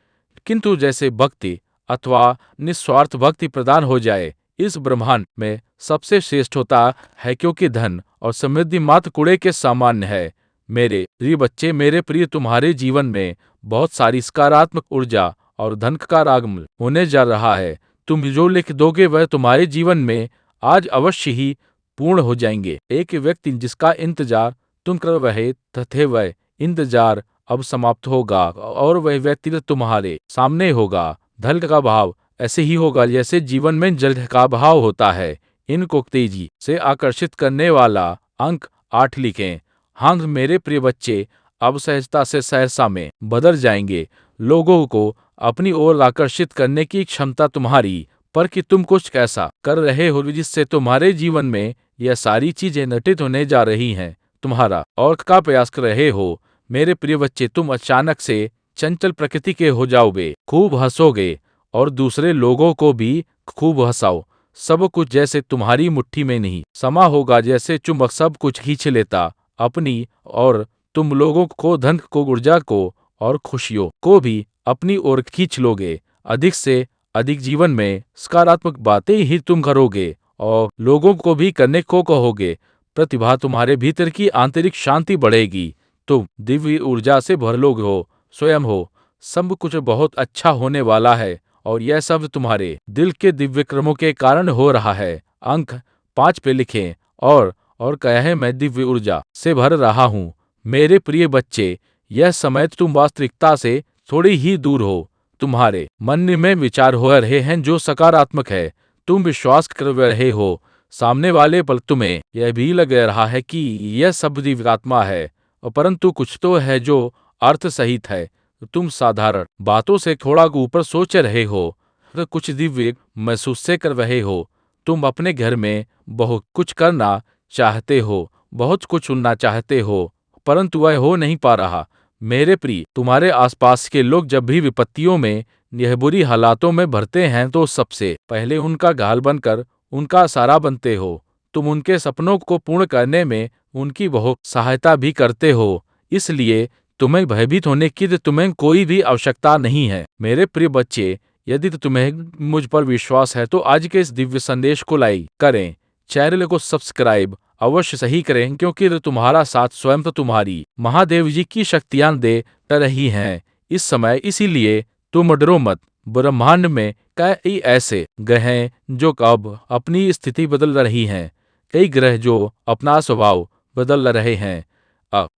किंतु जैसे भक्ति अथवा निस्वार्थ भक्ति प्रदान हो जाए, इस ब्रह्मांड में सबसे श्रेष्ठ होता है, क्योंकि धन और समृद्धि मात्र कूड़े के सामान्य है। मेरे प्रिय बच्चे, मेरे प्रिय, तुम्हारे जीवन में बहुत सारी सकारात्मक ऊर्जा और धन का आगमन होने जा रहा है। तुम जो लिख दोगे वह तुम्हारे जीवन में आज अवश्य ही पूर्ण हो जाएंगे। एक व्यक्ति जिसका इंतजार तुम कर रहे थे, वह इंतजार अब समाप्त होगा और वह व्यक्ति तुम्हारे सामने होगा। धल का भाव ऐसे ही होगा जैसे जीवन में जल का भाव होता है। इनको तेजी से आकर्षित करने वाला अंक 8 लिखें। हाँ मेरे प्रिय बच्चे, अब सहजता से सहसा में बदल जाएंगे। लोगों को अपनी ओर आकर्षित करने की क्षमता तुम्हारी, पर कि तुम कुछ ऐसा कर रहे हो जिससे तुम्हारे जीवन में यह सारी चीजें नटित होने जा रही हैं। तुम्हारा और का प्रयास कर रहे हो मेरे प्रिय बच्चे। तुम अचानक से चंचल प्रकृति के हो जाओगे, खूब हंसोगे और दूसरे लोगों को भी खूब हंसाओ। सब कुछ जैसे तुम्हारी मुट्ठी में नहीं समा होगा, जैसे चुंबक सब कुछ खींच लेता अपनी। और तुम लोगों को, धन को, ऊर्जा को और खुशियों को भी अपनी ओर खींच लोगे। अधिक से अधिक जीवन में सकारात्मक बातें ही तुम करोगे और लोगों को भी करने को कहोगे। प्रतिभा तुम्हारे भीतर की आंतरिक शांति बढ़ेगी। तुम दिव्य ऊर्जा से भर लोग हो, स्वयं हो। सब कुछ बहुत अच्छा होने वाला है और यह सब तुम्हारे दिल के दिव्य कर्मों के कारण हो रहा है। अंक 5 पे लिखें और कहे मैं दिव्य ऊर्जा से भर रहा हूँ। मेरे प्रिय बच्चे, यह समय तुम वास्तविकता से थोड़ी ही दूर हो। तुम्हारे मन में विचार हो रहे हैं जो सकारात्मक है। तुम विश्वास कर रहे हो सामने वाले पल तुम्हें यह भी लग रहा है कि यह सब दिव्यात्मा है, परंतु कुछ तो है जो अर्थ सहित है। तुम साधारण बातों से थोड़ा ऊपर सोच रहे हो, तो कुछ दिव्य महसूस से कर रहे हो। तुम अपने घर में बहुत कुछ करना चाहते हो, बहुत कुछ चुनना चाहते हो, परंतु वह हो नहीं पा रहा। मेरे प्रिय, तुम्हारे आसपास के लोग जब भी विपत्तियों में, यह बुरी हालातों में भरते हैं तो सबसे पहले उनका घायल बनकर उनका सहारा बनते हो। तुम उनके सपनों को पूर्ण करने में उनकी बहुत सहायता भी करते हो, इसलिए तुम्हें भयभीत होने की तुम्हें कोई भी आवश्यकता नहीं है। मेरे प्रिय बच्चे, यदि तुम्हें मुझ पर विश्वास है तो आज के इस दिव्य संदेश को लाइक करें, चैनल को सब्सक्राइब अवश्य सही करें, क्योंकि तुम्हारा साथ स्वयं तो तुम्हारी महादेव जी की शक्तियां दे रही हैं इस समय। इसीलिए तुम डरो मत। ब्रह्मांड में कई ऐसे ग्रह हैं जो अब अपनी स्थिति बदल रही हैं, कई ग्रह जो अपना स्वभाव बदल रहे हैं।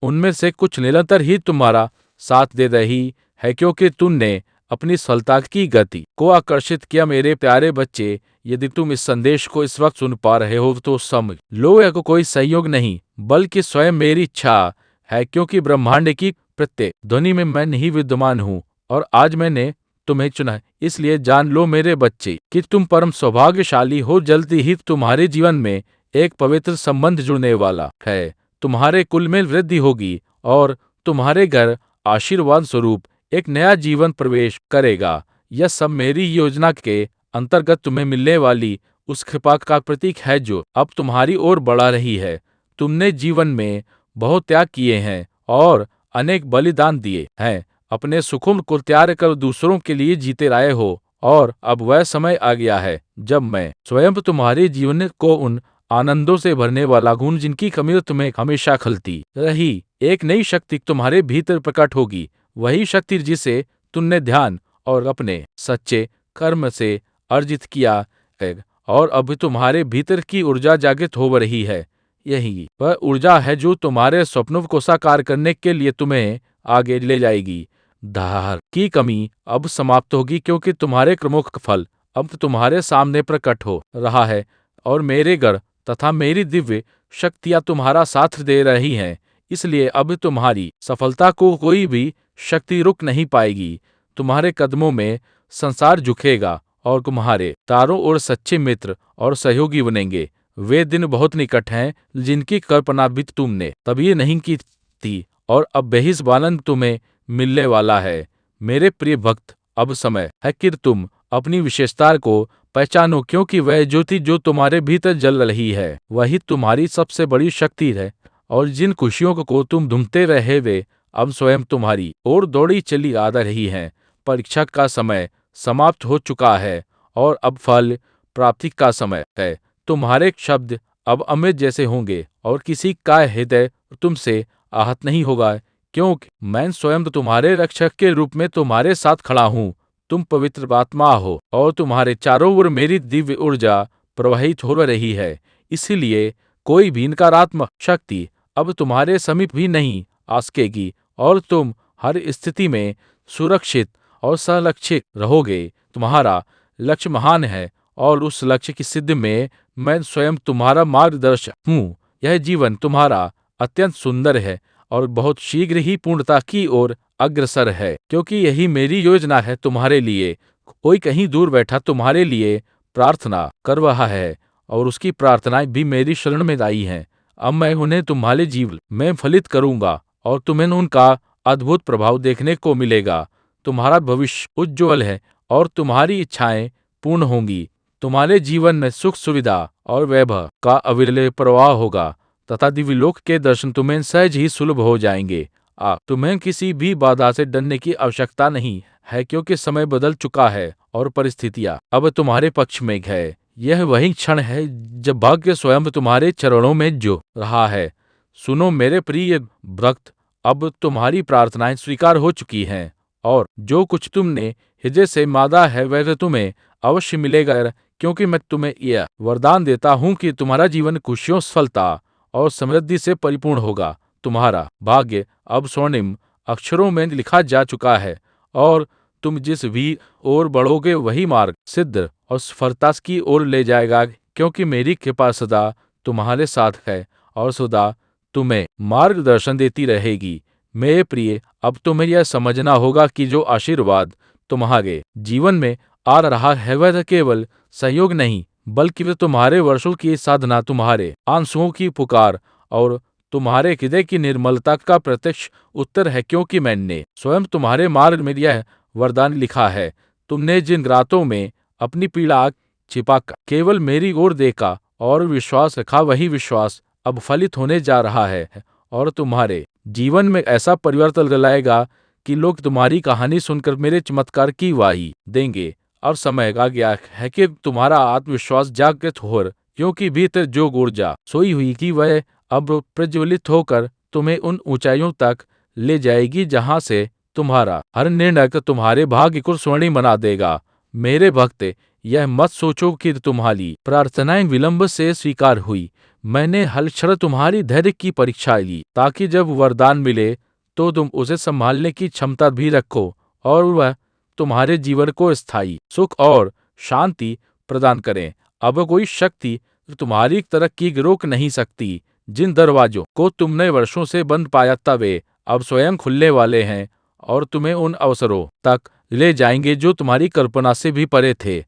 उनमें से कुछ निरंतर ही तुम्हारा साथ दे रही है, क्योंकि तुमने अपनी सफलता की गति को आकर्षित किया। मेरे प्यारे बच्चे, यदि तुम इस संदेश को इस वक्त सुन पा रहे हो तो समझ लो यह कोई सहयोग नहीं बल्कि स्वयं मेरी इच्छा है, क्योंकि ब्रह्मांड की प्रत्येक ध्वनि में मैं नहीं विद्यमान हूँ और आज मैंने तुम्हें चुना है। इसलिए जान लो मेरे बच्चे कि तुम परम सौभाग्यशाली हो। जल्दी ही तुम्हारे जीवन में एक पवित्र संबंध जुड़ने वाला है। तुम्हारे कुल में वृद्धि होगी और तुम्हारे घर आशीर्वाद स्वरूप एक नया जीवन प्रवेश करेगा। यह सब मेरी योजना के अंतर्गत तुम्हें मिलने वाली उस कृपा का प्रतीक है जो अब तुम्हारी ओर बढ़ा रही है। तुमने जीवन में बहुत त्याग किए हैं और अनेक बलिदान दिए हैं, अपने सुखों को त्याग कर दूसरों के लिए जीते रहे हो, और अब वह समय आ गया है जब मैं स्वयं तुम्हारे जीवन को उन आनंदों से भरने वाला गुण जिनकी कमी तुम्हें हमेशा खलती रही। एक नई शक्ति तुम्हारे भीतर प्रकट होगी, वही शक्ति जिसे तुमने ध्यान और अपने सच्चे कर्म से अर्जित किया है, और अब तुम्हारे भीतर की ऊर्जा जागृत हो रही है। यही वह ऊर्जा है जो तुम्हारे स्वप्नों को साकार करने के लिए तुम्हें आगे ले जाएगी। धार की कमी अब समाप्त होगी, क्योंकि तुम्हारे कर्मों का फल अब तुम्हारे सामने प्रकट हो रहा है और मेरे घर तथा मेरी दिव्य शक्तियां तुम्हारा साथ दे रही हैं। इसलिए अब तुम्हारी सफलता को कोई भी शक्ति रुक नहीं पाएगी। तुम्हारे कदमों में संसार झुकेगा और तुम्हारे तारों ओर सच्चे मित्र और सहयोगी बनेंगे। वे दिन बहुत निकट हैं जिनकी कल्पना भी तुमने तभी नहीं की थी, और अब बेहिस तुम्हें मिलने वाला है। मेरे प्रिय भक्त, अब समय है कि तुम अपनी विशेषता को पहचानो, क्योंकि वह ज्योति जो तुम्हारे भीतर जल रही है वही तुम्हारी सबसे बड़ी शक्ति है। और जिन खुशियों को तुम ढूंढते रहे वे अब स्वयं तुम्हारी ओर दौड़ी चली आ रही हैं। परीक्षा का समय समाप्त हो चुका है और अब फल प्राप्ति का समय है। तुम्हारे शब्द अब अमृत जैसे होंगे और किसी का हृदय तुमसे आहत नहीं होगा, क्योंकि मैं स्वयं तुम्हारे रक्षक के रूप में तुम्हारे साथ खड़ा हूँ। तुम पवित्र आत्मा हो और तुम्हारे चारों ओर मेरी दिव्य ऊर्जा प्रवाहित हो रही है। इसीलिए कोई भी नकारात्मक शक्ति अब तुम्हारे समीप भी नहीं आ सकेगी और तुम हर स्थिति में सुरक्षित और संरक्षित रहोगे। तुम्हारा लक्ष्य महान है और उस लक्ष्य की सिद्धि में मैं स्वयं तुम्हारा मार्गदर्शक हूँ। यह जीवन तुम्हारा अत्यंत सुंदर है और बहुत शीघ्र ही पूर्णता की ओर अग्रसर है, क्योंकि यही मेरी योजना है तुम्हारे लिए। कोई कहीं दूर बैठा तुम्हारे लिए प्रार्थना कर रहा है और उसकी प्रार्थनाएं भी मेरी शरण में आई हैं। अब मैं उन्हें तुम्हारे जीवन में फलित करूंगा और तुम्हें उनका अद्भुत प्रभाव देखने को मिलेगा। तुम्हारा भविष्य उज्ज्वल है और तुम्हारी इच्छाएं पूर्ण होंगी। तुम्हारे जीवन में सुख सुविधा और वैभव का अविरल प्रवाह होगा तथा दिव्यलोक के दर्शन तुम्हें सहज ही सुलभ हो जाएंगे। तुम्हें किसी भी बाधा से डरने की आवश्यकता नहीं है, क्योंकि समय बदल चुका है और परिस्थितियां अब तुम्हारे पक्ष में है। यह वही क्षण है जब भाग्य स्वयं तुम्हारे चरणों में जो रहा है। सुनो मेरे प्रिय भक्त, अब तुम्हारी प्रार्थनाएं स्वीकार हो चुकी हैं और जो कुछ तुमने हृदय से मांगा है वह तुम्हें अवश्य मिलेगा, क्योंकि मैं तुम्हें यह वरदान देता हूँ कि तुम्हारा जीवन खुशियों, सफलता और समृद्धि से परिपूर्ण होगा। तुम्हारा भाग्य अब स्वर्णिम अक्षरों में लिखा जा चुका है और तुम जिस भी ओर बढ़ोगे वही मार्ग सिद्ध और सफलता की ओर ले जाएगा, क्योंकि मेरी कृपा सदा तुम्हारे साथ है और सदा तुम्हें मार्गदर्शन देती रहेगी। मेरे प्रिय, अब तुम्हें यह समझना होगा कि जो आशीर्वाद तुम्हारे जीवन में आ रहा है वह केवल सहयोग नहीं, बल्कि वह तुम्हारे वर्षों की साधना, तुम्हारे आंसुओं की पुकार और तुम्हारे हृदय की निर्मलता का प्रत्यक्ष उत्तर है, क्योंकि मैंने स्वयं तुम्हारे मार्ग में यह वरदान लिखा है। तुमने जिन रातों में अपनी पीड़ा छिपाकर केवल मेरी ओर देखा और विश्वास रखा, वही विश्वास अब फलित होने जा रहा है और तुम्हारे जीवन में ऐसा परिवर्तन लाएगा कि लोग तुम्हारी कहानी सुनकर मेरे चमत्कार की वाही देंगे। अब समय आ गया है कि तुम्हारा आत्मविश्वास जागृत हो, क्योंकि भीतर जो ऊर्जा सोई हुई थी वह अब प्रज्वलित होकर तुम्हें उन ऊंचाइयों तक ले जाएगी जहां से तुम्हारा हर निर्णय तुम्हारे भाग्य को स्वर्णिम बना देगा। मेरे भक्त, यह मत सोचो कि तुम्हारी प्रार्थनाएं विलंब से स्वीकार हुई। मैंने हर क्षण तुम्हारी धैर्य की परीक्षा ली, ताकि जब वरदान मिले तो तुम उसे संभालने की क्षमता भी रखो और वह तुम्हारे जीवन को स्थायी सुख और शांति प्रदान करें। अब कोई शक्ति तुम्हारी तरक्की रोक नहीं सकती। जिन दरवाजों को तुमने वर्षों से बंद पाया था वे अब स्वयं खुलने वाले हैं और तुम्हें उन अवसरों तक ले जाएंगे जो तुम्हारी कल्पना से भी परे थे।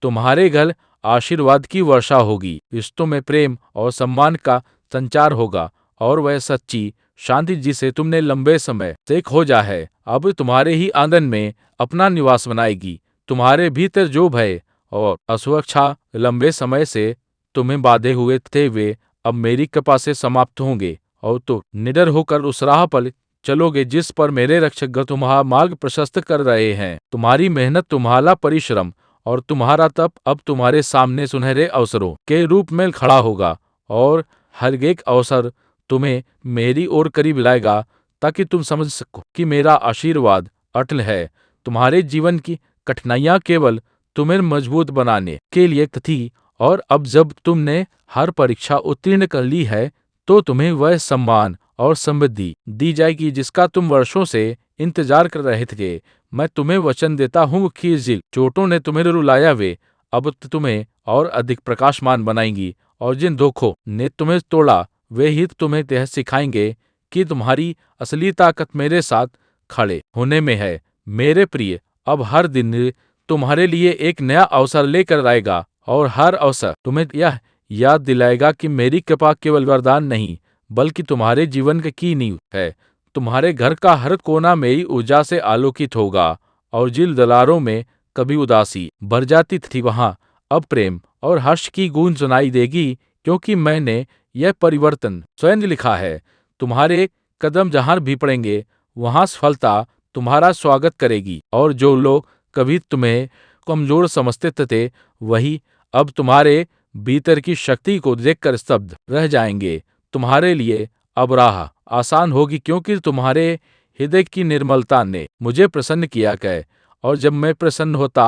तुम्हारे घर आशीर्वाद की वर्षा होगी, रिश्तों में प्रेम और सम्मान का संचार होगा और वह सच्ची शांति जिसे तुमने लंबे समय से खोजा है अब तुम्हारे ही आंगन में अपना निवास बनाएगी। तुम्हारे भीतर जो भय और असुरक्षा लंबे समय से तुम्हें बांधे हुए थे वे अब मेरी कृपा से समाप्त होंगे और तो निडर होकर उस राह पर चलोगे जिस पर मेरे रक्षक तुम्हारा मार्ग प्रशस्त कर रहे हैं। तुम्हारी मेहनत, तुम्हारा परिश्रम और तुम्हारा तप अब तुम्हारे सामने सुनहरे अवसरों के रूप में खड़ा होगा और हर एक अवसर तुम्हें मेरी ओर करीब लाएगा, ताकि तुम समझ सको कि मेरा आशीर्वाद अटल है। तुम्हारे जीवन की कठिनाइयां केवल तुम्हें मजबूत बनाने के लिए थी और अब जब तुमने हर परीक्षा उत्तीर्ण कर ली है तो तुम्हें वह सम्मान और समृद्धि दी जाएगी जिसका तुम वर्षों से इंतजार कर रहे थे। मैं तुम्हें वचन देता हूँ कि जिन चोटों ने तुम्हें रुलाया वे अब तुम्हें और अधिक प्रकाशमान बनाएंगी और जिन धोखों ने तुम्हें तोड़ा वे ही तुम्हें यह सिखाएंगे कि तुम्हारी असली ताकत मेरे साथ खड़े होने में है। मेरे प्रिय, अब हर दिन तुम्हारे लिए एक नया अवसर लेकर आएगा और हर अवसर तुम्हें यह याद दिलाएगा कि मेरी कृपा केवल वरदान नहीं बल्कि तुम्हारे जीवन की नींव है। तुम्हारे घर का हर कोना मेरी ऊर्जा से आलोकित होगा और जिन दरारों में कभी उदासी भर जाती थी वहां अब प्रेम और हर्ष की गूंज सुनाई देगी, क्योंकि मैंने यह परिवर्तन स्वयं लिखा है। तुम्हारे कदम जहां भी पड़ेंगे वहां सफलता तुम्हारा स्वागत करेगी और जो लोग कभी तुम्हें कमजोर समझते थे वही अब तुम्हारे भीतर की शक्ति को देखकर स्तब्ध रह जाएंगे। तुम्हारे लिए अब राह आसान होगी, क्योंकि तुम्हारे हृदय की निर्मलता ने मुझे प्रसन्न किया है और जब मैं प्रसन्न होता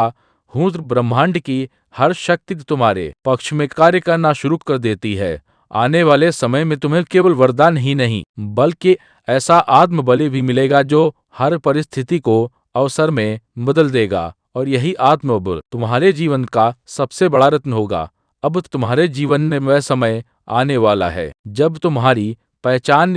हूँ तो ब्रह्मांड की हर शक्ति तुम्हारे पक्ष में कार्य करना शुरू कर देती है आने वाले समय में तुम्हें केवल वरदान ही नहीं बल्कि ऐसा आत्मबल भी मिलेगा जो हर परिस्थिति को अवसर में बदल देगा, और यही आत्मबल तुम्हारे जीवन का सबसे बड़ा रत्न होगा। अब तुम्हारे जीवन में वह समय आने वाला है जब तुम्हारी पहचान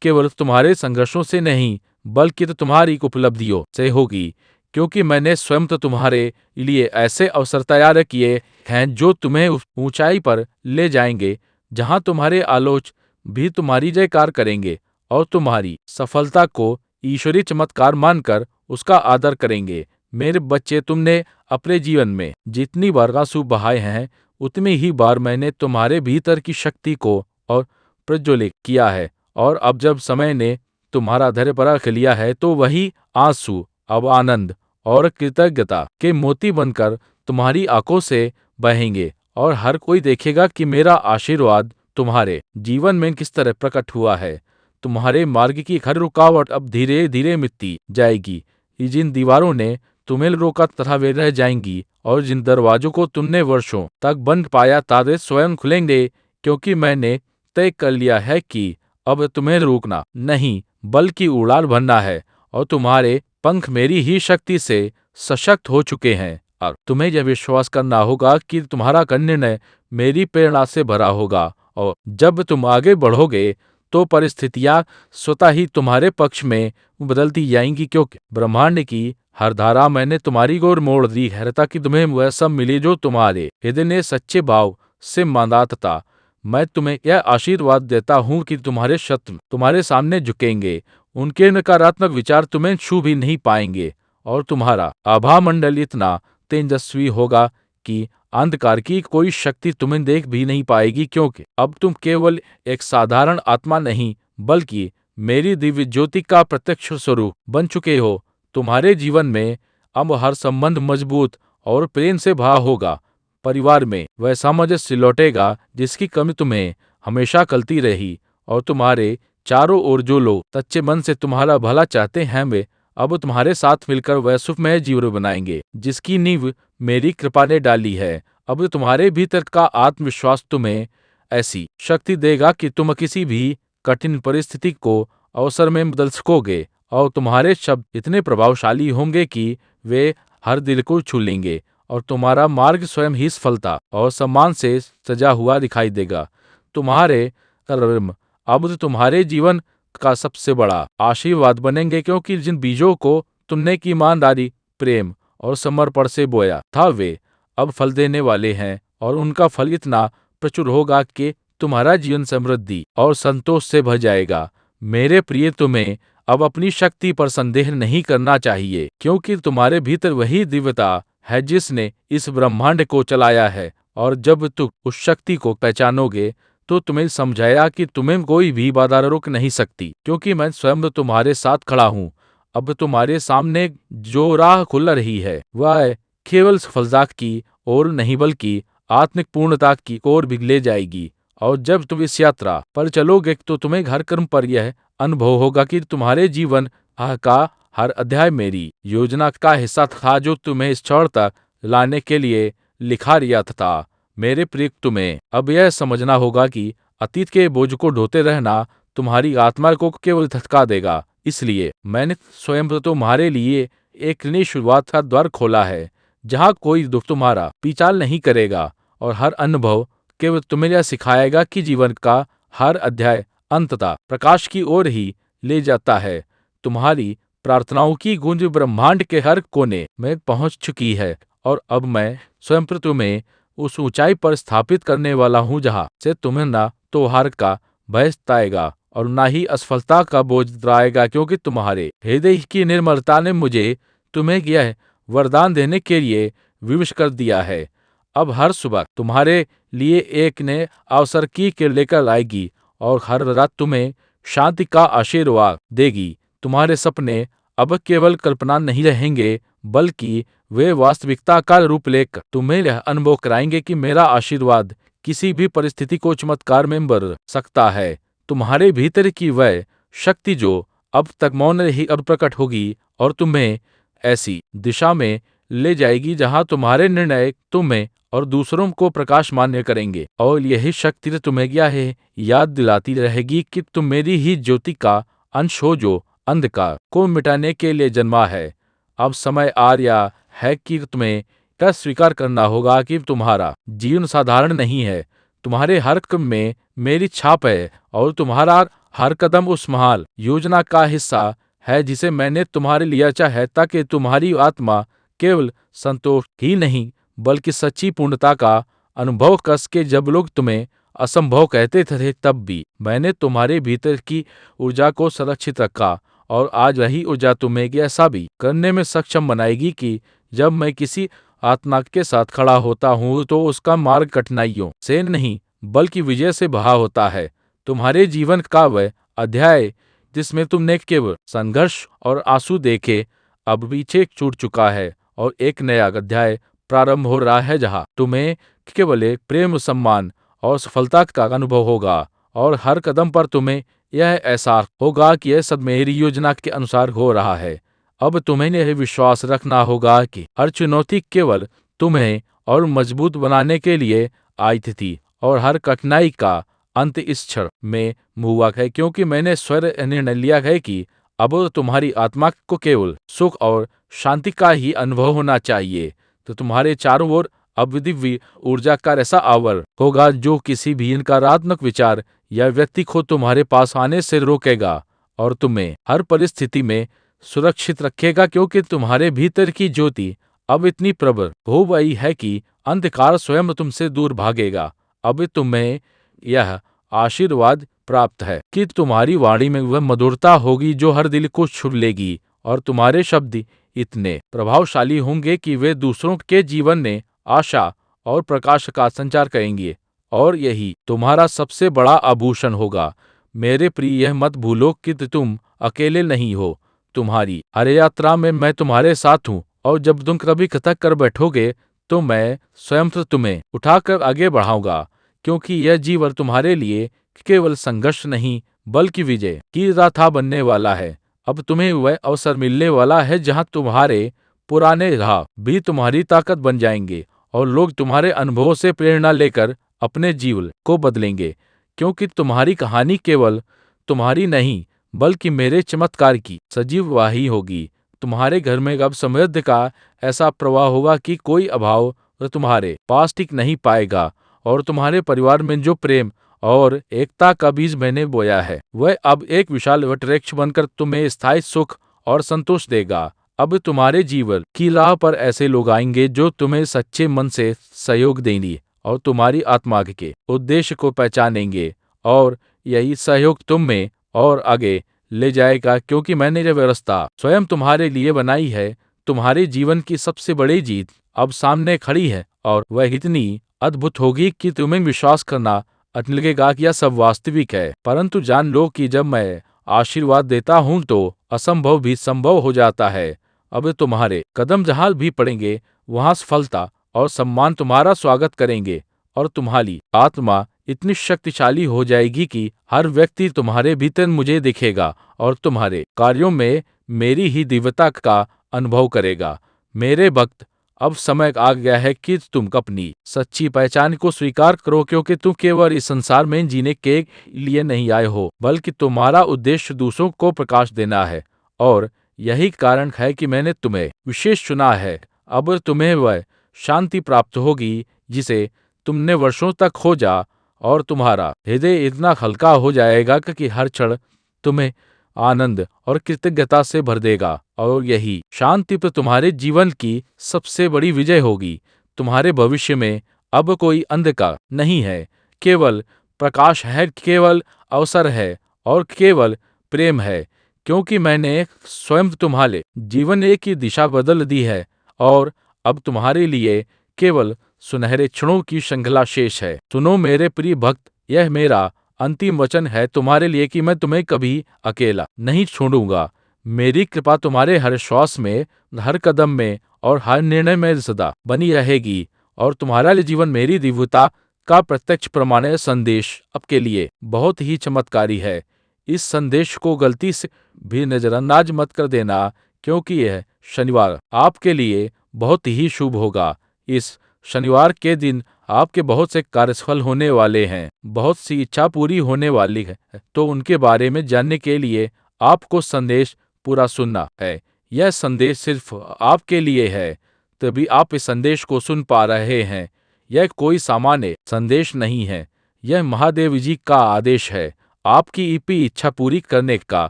केवल तुम्हारे संघर्षों से नहीं बल्कि तो तुम्हारी उपलब्धियों से होगी, क्योंकि मैंने स्वयं तो तुम्हारे लिए ऐसे अवसर तैयार किए हैं जो तुम्हें उस ऊंचाई पर ले जाएंगे जहां तुम्हारे आलोच भी तुम्हारी जयकार करेंगे और तुम्हारी सफलता को ईश्वरीय चमत्कार मानकर उसका आदर करेंगे। मेरे बच्चे, तुमने अपने जीवन में जितनी बार आंसू बहाए हैं उतनी ही बार मैंने तुम्हारे भीतर की शक्ति को और प्रज्वलित किया है, और अब जब समय ने तुम्हारा धैर्य परख लिया है तो वही आंसू अब आनंद और कृतज्ञता के मोती बनकर तुम्हारी आंखों से बहेंगे, और हर कोई देखेगा कि मेरा आशीर्वाद तुम्हारे जीवन में किस तरह प्रकट हुआ है। तुम्हारे मार्ग की हर रुकावट अब धीरे धीरे मिटती जाएगी। जिन दीवारों ने तुम्हें रोका तथा वे रह जाएंगी, और जिन दरवाजों को तुमने वर्षों तक बंद पाया तारे स्वयं खुलेंगे, क्योंकि मैंने तय कर लिया है कि अब तुम्हें रुकना नहीं बल्कि उड़ान भरना है, और तुम्हारे पंख मेरी ही शक्ति से सशक्त हो चुके हैं। और तुम्हें यह विश्वास करना होगा कि तुम्हारा कर निर्णय मेरी प्रेरणा से भरा होगा, और जब तुम आगे बढ़ोगे तो परिस्थितियां स्वतः ही तुम्हारे पक्ष में बदलती जाएंगी, क्योंकि ब्रह्मांड की हर धारा मैंने तुम्हारी ओर मोड़ दी है ताकि तुम्हें वह सब मिले जो तुम्हारे हृदय ने सच्चे भाव से मांगा था। मैं तुम्हें यह आशीर्वाद देता हूँ कि तुम्हारे शत्रु तुम्हारे सामने झुकेंगे, उनके नकारात्मक विचार तुम्हें छू भी नहीं पाएंगे, और तुम्हारा आभा मंडल इतना तेजस्वी होगा कि अंधकार की कोई शक्ति तुम्हें देख भी नहीं पाएगी, क्योंकि अब तुम केवल एक साधारण आत्मा नहीं बल्कि मेरी दिव्य ज्योति का प्रत्यक्ष स्वरूप बन चुके हो। तुम्हारे जीवन में अब हर संबंध मजबूत और प्रेम से भरा होगा। परिवार में वह सामंजस्य लौटेगा जिसकी कमी तुम्हें हमेशा खलती रही, और तुम्हारे चारों ओर जो लोग सच्चे मन से तुम्हारा भला चाहते हैं वे अब तुम्हारे साथ मिलकर वह सुखमय जीवन बनाएंगे जिसकी नींव मेरी कृपा ने डाली है। अब तुम्हारे भीतर का आत्मविश्वास तुम्हें ऐसी शक्ति देगा कि तुम किसी भी कठिन परिस्थिति को अवसर में बदल सकोगे, और तुम्हारे शब्द इतने प्रभावशाली होंगे कि वे हर दिल को छू लेंगे, और तुम्हारा मार्ग स्वयं ही सफलता और सम्मान से सजा हुआ दिखाई देगा। तुम्हारे कर्म अब तुम्हारे जीवन का सबसे बड़ा आशीर्वाद बनेंगे, क्योंकि जिन बीजों को तुमने की ईमानदारी, प्रेम और समर्पण से बोया था वे अब फल देने वाले हैं, और उनका फल इतना प्रचुर होगा कि तुम्हारा जीवन समृद्धि और संतोष से भर जाएगा। मेरे प्रिय, तुम्हें अब अपनी शक्ति पर संदेह नहीं करना चाहिए, क्योंकि तुम्हारे भीतर वही दिव्यता है जिसने इस ब्रह्मांड को चलाया है, और जब तुम उस शक्ति को पहचानोगे तो तुम्हें समझाया कि तुम्हें कोई भी बाधा रोक नहीं सकती, क्योंकि मैं स्वयं तुम्हारे साथ खड़ा हूँ। अब तुम्हारे सामने जो राह खुल रही है वह केवल सफलता की ओर नहीं बल्कि आत्मिक पूर्णता की ओर भी ले जाएगी, और जब तुम इस यात्रा पर चलोगे तो तुम्हें हर कर्म पर यह अनुभव होगा कि तुम्हारे जीवन का हर अध्याय मेरी योजना का हिस्सा था जो तुम्हें इस छोर तक लाने के लिए लिखा गया था। मेरे प्रिय, तुम्हें अब यह समझना होगा कि अतीत के बोझ को ढोते रहना तुम्हारी आत्मा को केवल थका देगा। इसलिए मैंने स्वयं तुम्हारे लिए एक नई शुरुआत का द्वार खोला है जहाँ कोई दुख तुम्हारा पीछा नहीं करेगा, और हर अनुभव केवल तुम्हें यह सिखाएगा कि जीवन का हर अध्याय अंततः प्रकाश की ओर ही ले जाता है। तुम्हारी प्रार्थनाओं की गूंज ब्रह्मांड के हर कोने में पहुंच चुकी है, और अब मैं स्वयं तुम्हें उस ऊंचाई पर स्थापित करने वाला हूं जहां से तुम्हें ना तो हार का भय सताएगा और ना ही असफलता का बोझ डराएगा, क्योंकि तुम्हारे हृदय की निर्मलता ने मुझे तुम्हें यह वरदान देने के लिए विवश कर दिया है। अब हर सुबह तुम्हारे लिए एक नए अवसर की लेकर आएगी, और हर रात तुम्हें शांति का आशीर्वाद देगी। तुम्हारे सपने अब केवल कल्पना नहीं रहेंगे बल्कि वे वास्तविकता का रूप लेकर तुम्हें यह अनुभव कराएंगे कि मेरा आशीर्वाद किसी भी परिस्थिति को चमत्कार में बदल सकता है। तुम्हारे भीतर की वह शक्ति जो अब तक मौन रही अब प्रकट होगी, और तुम्हें ऐसी दिशा में ले जाएगी जहां तुम्हारे निर्णय तुम्हें और दूसरों को प्रकाश मान्य करेंगे। और यही शक्ति तुम्हें क्या है, याद दिलाती रहेगी कि तुम मेरी ही ज्योति का अंश हो जो अंधकार को मिटाने के लिए जन्मा है। अब समय आ रहा है कि तुम्हें यह स्वीकार करना होगा कि तुम्हारा जीवन साधारण नहीं है। तुम्हारे हर कदम में मेरी छाप है और तुम्हारा हर कदम उस महान योजना का हिस्सा है जिसे मैंने तुम्हारे लिए चाहा है, ताकि तुम्हारी आत्मा केवल संतोष ही नहीं बल्कि सच्ची पूर्णता का अनुभव कर सके। जब लोग तुम्हें असंभव कहते थे तब भी मैंने तुम्हारे भीतर की ऊर्जा को सुरक्षित रखा, और आज वही ऊर्जा तुम्हें ऐसा भी करने में सक्षम बनाएगी कि जब मैं किसी आत्मा के साथ खड़ा होता हूँ तो उसका मार्ग कठिनाइयों से नहीं बल्कि विजय से भरा होता है। तुम्हारे जीवन का वह अध्याय जिसमें तुमने केवल संघर्ष और आंसू देखे अब पीछे छूट चुका है, और एक नया अध्याय प्रारंभ हो रहा है जहां तुम्हें केवल एक प्रेम, सम्मान और सफलता का अनुभव होगा। और हर कदम पर तुम्हें यह एहसास होगा कि यह सब मेरी योजना के अनुसार हो रहा है। अब तुम्हें यह विश्वास रखना होगा कि हर चुनौती केवल तुम्हें और मजबूत बनाने के लिए आई थी, और हर कठिनाई का अंत इस क्षण में हुआ है, क्योंकि मैंने स्वयं निर्णय लिया है कि अब तुम्हारी आत्मा को केवल सुख और शांति का ही अनुभव होना चाहिए। तो तुम्हारे चारों ओर अब दिव्य ऊर्जा का ऐसा आवर होगा जो किसी भी नकारात्मक विचार या व्यक्ति को तुम्हारे पास आने से रोकेगा और तुम्हें हर परिस्थिति में सुरक्षित रखेगा, क्योंकि तुम्हारे भीतर की ज्योति अब इतनी प्रबल हो गई है कि अंधकार स्वयं तुमसे दूर भागेगा। अब तुम्हें यह आशीर्वाद प्राप्त है कि तुम्हारी वाणी में वह मधुरता होगी जो हर दिल को छू लेगी, और तुम्हारे शब्द इतने प्रभावशाली होंगे कि वे दूसरों के जीवन में आशा और प्रकाश का संचार करेंगे, और यही तुम्हारा सबसे बड़ा आभूषण होगा। मेरे प्रिय, यह मत भूलो कि तुम अकेले नहीं हो। तुम्हारी हर यात्रा में मैं तुम्हारे साथ हूँ, और जब तुम कभी खतक कर बैठोगे तो मैं स्वयं तुम्हें उठाकर आगे बढ़ाऊंगा, क्योंकि यह जीवन तुम्हारे लिए केवल संघर्ष नहीं बल्कि विजय की राह बनने वाला है। अब तुम्हें वह अवसर मिलने वाला है जहां तुम्हारे पुराने राह भी तुम्हारी ताकत बन जाएंगे, और लोग तुम्हारे अनुभवों से प्रेरणा लेकर अपने जीवन को बदलेंगे, क्योंकि तुम्हारी कहानी केवल तुम्हारी नहीं बल्कि मेरे चमत्कार की सजीव वाही होगी। तुम्हारे घर में अब समृद्धि का ऐसा प्रवाह होगा कि कोई अभाव तुम्हारे पास टिक नहीं पाएगा, और तुम्हारे परिवार में जो प्रेम और एकता का बीज मैंने बोया है वह अब एक विशाल वटवृक्ष बनकर तुम्हें स्थायी सुख और संतोष देगा। अब तुम्हारे जीवन की राह पर ऐसे लोग आएंगे जो तुम्हें सच्चे मन से सहयोग देंगे और तुम्हारी आत्मा के उद्देश्य को पहचानेंगे, और यही सहयोग तुम्हें और आगे ले जाएगा, क्योंकि मैंने यह व्यवस्था स्वयं तुम्हारे लिए बनाई है। तुम्हारे जीवन की सबसे बड़ी जीत अब सामने खड़ी है, और वह इतनी अद्भुत होगी कि तुम्हें विश्वास करना लगेगा कि यह सब वास्तविक है। परंतु जान लो कि जब मैं आशीर्वाद देता हूं तो असंभव भी संभव हो जाता है। अब तुम्हारे कदम जहां भी पड़ेंगे वहां सफलता और सम्मान तुम्हारा स्वागत करेंगे, और तुम्हारी आत्मा इतनी शक्तिशाली हो जाएगी कि हर व्यक्ति तुम्हारे भीतर मुझे दिखेगा और तुम्हारे कार्यों में मेरी ही दिव्यता का अनुभव करेगा। मेरे भक्त, अब समय आ गया है कि तुम अपनी सच्ची पहचान को स्वीकार करो, क्योंकि तुम केवल इस संसार में जीने के लिए नहीं आए हो बल्कि तुम्हारा उद्देश्य दूसरों को प्रकाश देना है, और यही कारण है कि मैंने तुम्हें विशेष चुना है। अब तुम्हें वह शांति प्राप्त होगी जिसे तुमने वर्षों तक खोजा, और तुम्हारा हृदय इतना हल्का हो जाएगा कि हर क्षण तुम्हें आनंद और कृतज्ञता से भर देगा, और यही शांति पर तुम्हारे जीवन की सबसे बड़ी विजय होगी। तुम्हारे भविष्य में अब कोई अंधकार नहीं है, केवल प्रकाश है, केवल अवसर है और केवल प्रेम है, क्योंकि मैंने स्वयं तुम्हारे जीवन की दिशा बदल दी है, और अब तुम्हारे लिए केवल सुनहरे क्षणों की श्रृंखला शेष है। सुनो मेरे प्रिय भक्त, यह मेरा अंतिम वचन है तुम्हारे लिए कि मैं तुम्हें कभी अकेला नहीं छोड़ूंगा। मेरी कृपा तुम्हारे हर श्वास में, हर कदम में और हर निर्णय में सदा बनी रहेगी, और तुम्हारा जीवन मेरी दिव्यता का प्रत्यक्ष प्रमाण है। संदेश आपके लिए बहुत ही चमत्कारी है। इस संदेश को गलती से भी नजरअंदाज मत कर देना, क्योंकि यह शनिवार आपके लिए बहुत ही शुभ होगा। इस शनिवार के दिन आपके बहुत से कार्य सफल होने वाले हैं, बहुत सी इच्छा पूरी होने वाली है। तो उनके बारे में जानने के लिए आपको संदेश पूरा सुनना है। यह संदेश सिर्फ आपके लिए है, तभी आप इस संदेश को सुन पा रहे हैं। यह कोई सामान्य संदेश नहीं है, यह महादेव जी का आदेश है, आपकी ईपी इच्छा पूरी करने का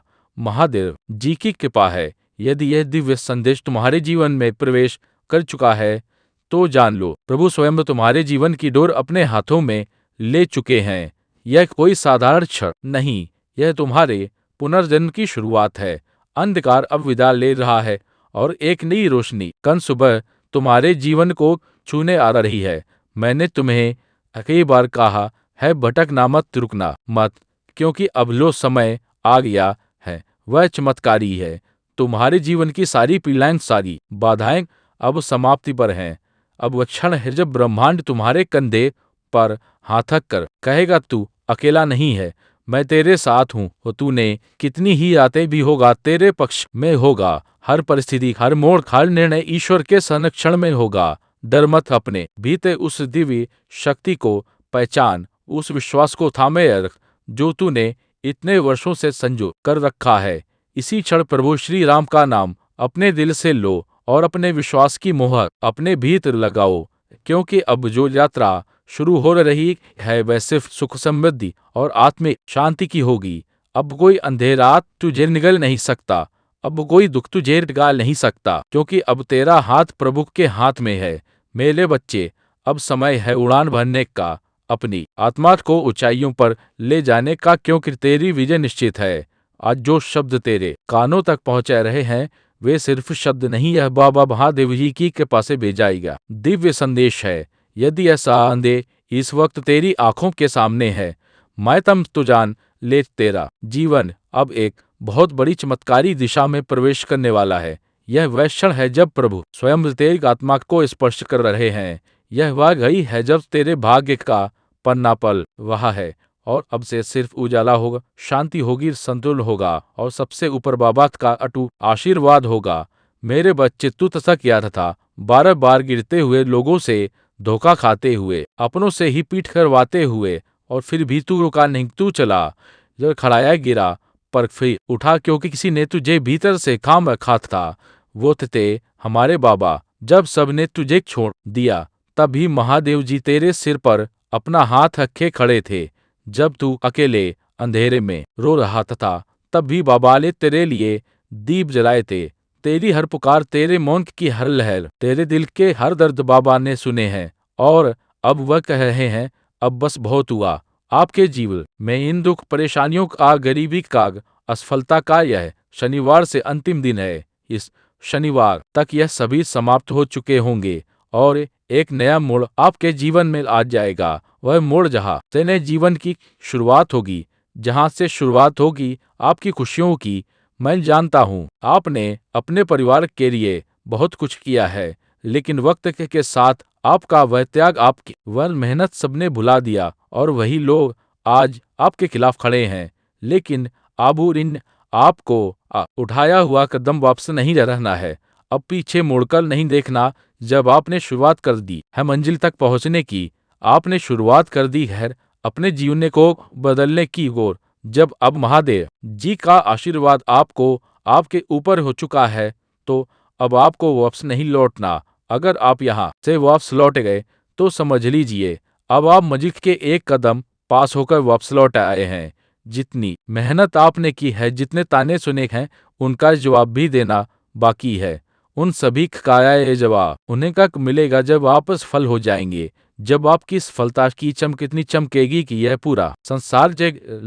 महादेव जी की कृपा है। यदि यह दिव्य संदेश तुम्हारे जीवन में प्रवेश कर चुका है, तो जान लो, प्रभु स्वयं तुम्हारे जीवन की डोर अपने हाथों में ले चुके हैं। यह कोई साधारण क्षण नहीं, यह तुम्हारे पुनर्जन्म की शुरुआत है। अंधकार अब विदा ले रहा है और एक नई रोशनी कल सुबह तुम्हारे जीवन को छूने आ रही है। मैंने तुम्हें कई बार कहा है, भटकना मत, रुकना मत, क्योंकि अब लो समय आ गया है, वह चमत्कारी है। तुम्हारे जीवन की सारी पीड़ाएं, सारी बाधाएं अब समाप्ति पर हैं। अब वह क्षण है जब ब्रह्मांड तुम्हारे कंधे पर हाथ रख कर कहेगा, तू अकेला नहीं है, मैं तेरे साथ हूँ। और तूने कितनी ही आते भी होगा, तेरे पक्ष में होगा। हर परिस्थिति, हर मोड़, हर निर्णय ईश्वर के संरक्षण में होगा। डर मत, अपने भीतर उस दिव्य शक्ति को पहचान, उस विश्वास को थामे रख जो तूने इतने वर्षों से संजो कर रखा है। इसी क्षण प्रभु श्री राम का नाम अपने दिल से लो और अपने विश्वास की मोहर अपने भीतर लगाओ, क्योंकि अब जो यात्रा शुरू हो रही है वह सिर्फ सुख, समृद्धि और आत्मिक शांति की होगी। अब कोई अंधेरा तुझे निगल नहीं सकता, अब कोई दुख तुझे निकाल नहीं सकता, क्योंकि अब तेरा हाथ प्रभु के हाथ में है। मेरे बच्चे, अब समय है उड़ान भरने का, अपनी आत्मा को ऊंचाइयों पर ले जाने का, क्योंकि तेरी विजय निश्चित है। आज जो शब्द तेरे कानों तक पहुंचा रहे हैं वे सिर्फ शब्द नहीं, यह बाबा महादेव जी की कृपा से भेजाएगा दिव्य संदेश है। यदि ऐसा अंधे इस वक्त तेरी आंखों के सामने है, मैं तम तो जान ले, तेरा जीवन अब एक बहुत बड़ी चमत्कारी दिशा में प्रवेश करने वाला है। यह वह क्षण है जब प्रभु स्वयं तेरी आत्मा को स्पर्श कर रहे हैं। यह वह घड़ी है जब तेरे भाग्य का पन्ना पल वहा है और अब से सिर्फ उजाला होगा, शांति होगी, संतुलन होगा और सबसे ऊपर बाबा का अटूट आशीर्वाद होगा। मेरे बच्चे, तू तक याद था, बार बार गिरते हुए, लोगों से धोखा खाते हुए, अपनों से ही पीठ करवाते हुए, और फिर भी तू रुका नहीं, तू चला। जब खड़ाया गिरा पर फिर उठा, क्योंकि किसी ने तुझे भीतर से काम रखा था। वो थे हमारे बाबा। जब सबने तुझे छोड़ दिया तब भी महादेव जी तेरे सिर पर अपना हाथ रखे खड़े थे। जब तू अकेले अंधेरे में रो रहा था तब भी बाबा ने तेरे लिए दीप जलाए थे। तेरी हर पुकार, तेरे मौन की हर लहर, तेरे दिल के हर दर्द बाबा ने सुने हैं और अब वह कह रहे हैं, अब बस बहुत हुआ। आपके जीवन में इन दुख, परेशानियों का, गरीबी का, असफलता का यह शनिवार से अंतिम दिन है। इस शनिवार तक यह सभी समाप्त हो चुके होंगे और एक नया मोड़ आपके जीवन में आ जाएगा। वह मोड़ जहाँ से नए जीवन की शुरुआत होगी, जहाँ से शुरुआत होगी आपकी खुशियों की। मैं जानता हूँ आपने अपने परिवार के लिए बहुत कुछ किया है, लेकिन वक्त के साथ आपका वह त्याग, आपकी वह मेहनत सबने भुला दिया और वही लोग आज आपके खिलाफ खड़े हैं। लेकिन आबू इन आपको उठाया हुआ कदम वापस नहीं रहना है। अब पीछे मुड़कर नहीं देखना। जब आपने शुरुआत कर दी है मंजिल तक पहुंचने की, आपने शुरुआत कर दी है अपने जीवन को बदलने की ओर। जब अब महादेव जी का आशीर्वाद आपको आपके ऊपर हो चुका है, तो अब आपको वापस नहीं लौटना। अगर आप यहाँ से वापस लौट गए तो समझ लीजिए अब आप मंजिल के एक कदम पास होकर वापस लौट आए हैं। जितनी मेहनत आपने की है, जितने ताने सुने हैं, उनका जवाब भी देना बाकी है। उन सभी का ये जवाब उन्हें कब मिलेगा? जब आप सफल हो जाएंगे, जब आपकी सफलता की चमक इतनी चमकेगी कि यह पूरा संसार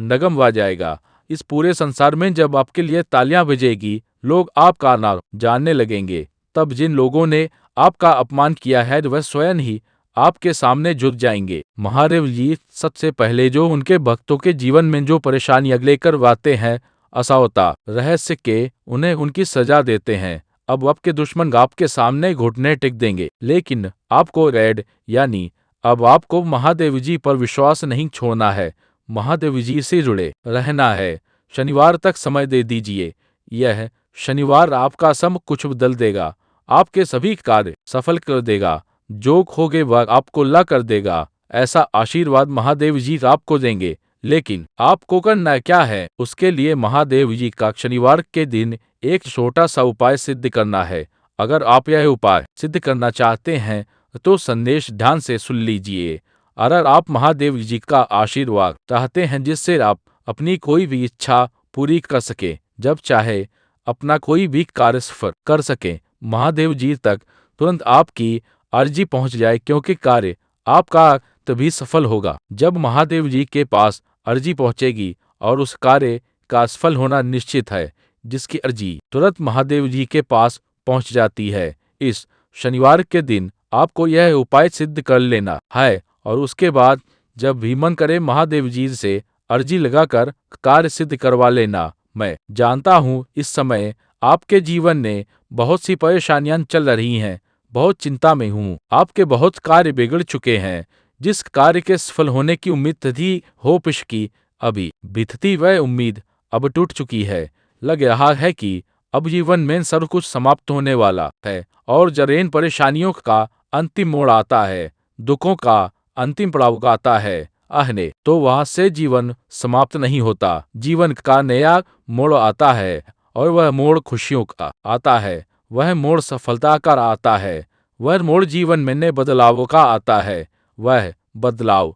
नगम वा जाएगा। इस पूरे संसार में जब आपके लिए तालियां बजेगी, लोग आपका नाम जानने लगेंगे, तब जिन लोगों ने आपका अपमान किया है वह स्वयं ही आपके सामने झुक जाएंगे। महादेव जी सबसे पहले जो उनके भक्तों के जीवन में जो परेशानी लेकर आते हैं, असहायता, रहस्य के, उन्हें उनकी सजा देते हैं। अब आपके दुश्मन आपके सामने घुटने टेक देंगे, लेकिन आपको रेड यानी अब आपको महादेव जी पर विश्वास नहीं छोड़ना है, महादेव जी से जुड़े रहना है। शनिवार तक समय दे दीजिए, यह शनिवार आपका सब कुछ बदल देगा, आपके सभी कार्य सफल कर देगा। जो खोगे वह आपको ला कर देगा। ऐसा आशीर्वाद महादेव जी आपको देंगे। लेकिन आपको करना क्या है? उसके लिए महादेव जी का शनिवार के दिन एक छोटा सा उपाय सिद्ध करना है। अगर आप यह उपाय सिद्ध करना चाहते हैं तो संदेश ध्यान से सुन लीजिए। अगर आप महादेव जी का आशीर्वाद चाहते हैं जिससे आप अपनी कोई भी इच्छा पूरी कर सके, जब चाहे अपना कोई भी कार्य सफल कर सके, महादेव जी तक तुरंत आपकी अर्जी पहुंच जाए, क्योंकि कार्य आपका तभी सफल होगा जब महादेव जी के पास अर्जी पहुंचेगी और उस कार्य का सफल होना निश्चित है, जिसकी अर्जी तुरंत महादेव जी के पास पहुंच जाती है। इस शनिवार के दिन आपको यह उपाय सिद्ध कर लेना है और उसके बाद जब भी मन करे महादेव जी से अर्जी लगाकर कार्य सिद्ध करवा लेना। मैं जानता हूँ इस समय आपके जीवन में बहुत सी परेशानियां चल रही हैं, बहुत चिंता में हूँ, आपके बहुत कार्य बिगड़ चुके हैं। जिस कार्य के सफल होने की उम्मीद थी हो पिशकी, अभी बीतती वह उम्मीद अब टूट चुकी है। लग रहा है कि अब जीवन में सब कुछ समाप्त होने वाला है और जरेन परेशानियों का अंतिम मोड़ आता है, दुखों का अंतिम पड़ाव आता है। आहने तो वहां से जीवन समाप्त नहीं होता, जीवन का नया मोड़ आता है और वह मोड़ खुशियों का आता है, वह मोड़ सफलता का आता है, वह मोड़ जीवन में नए बदलावों का आता है। वह बदलाव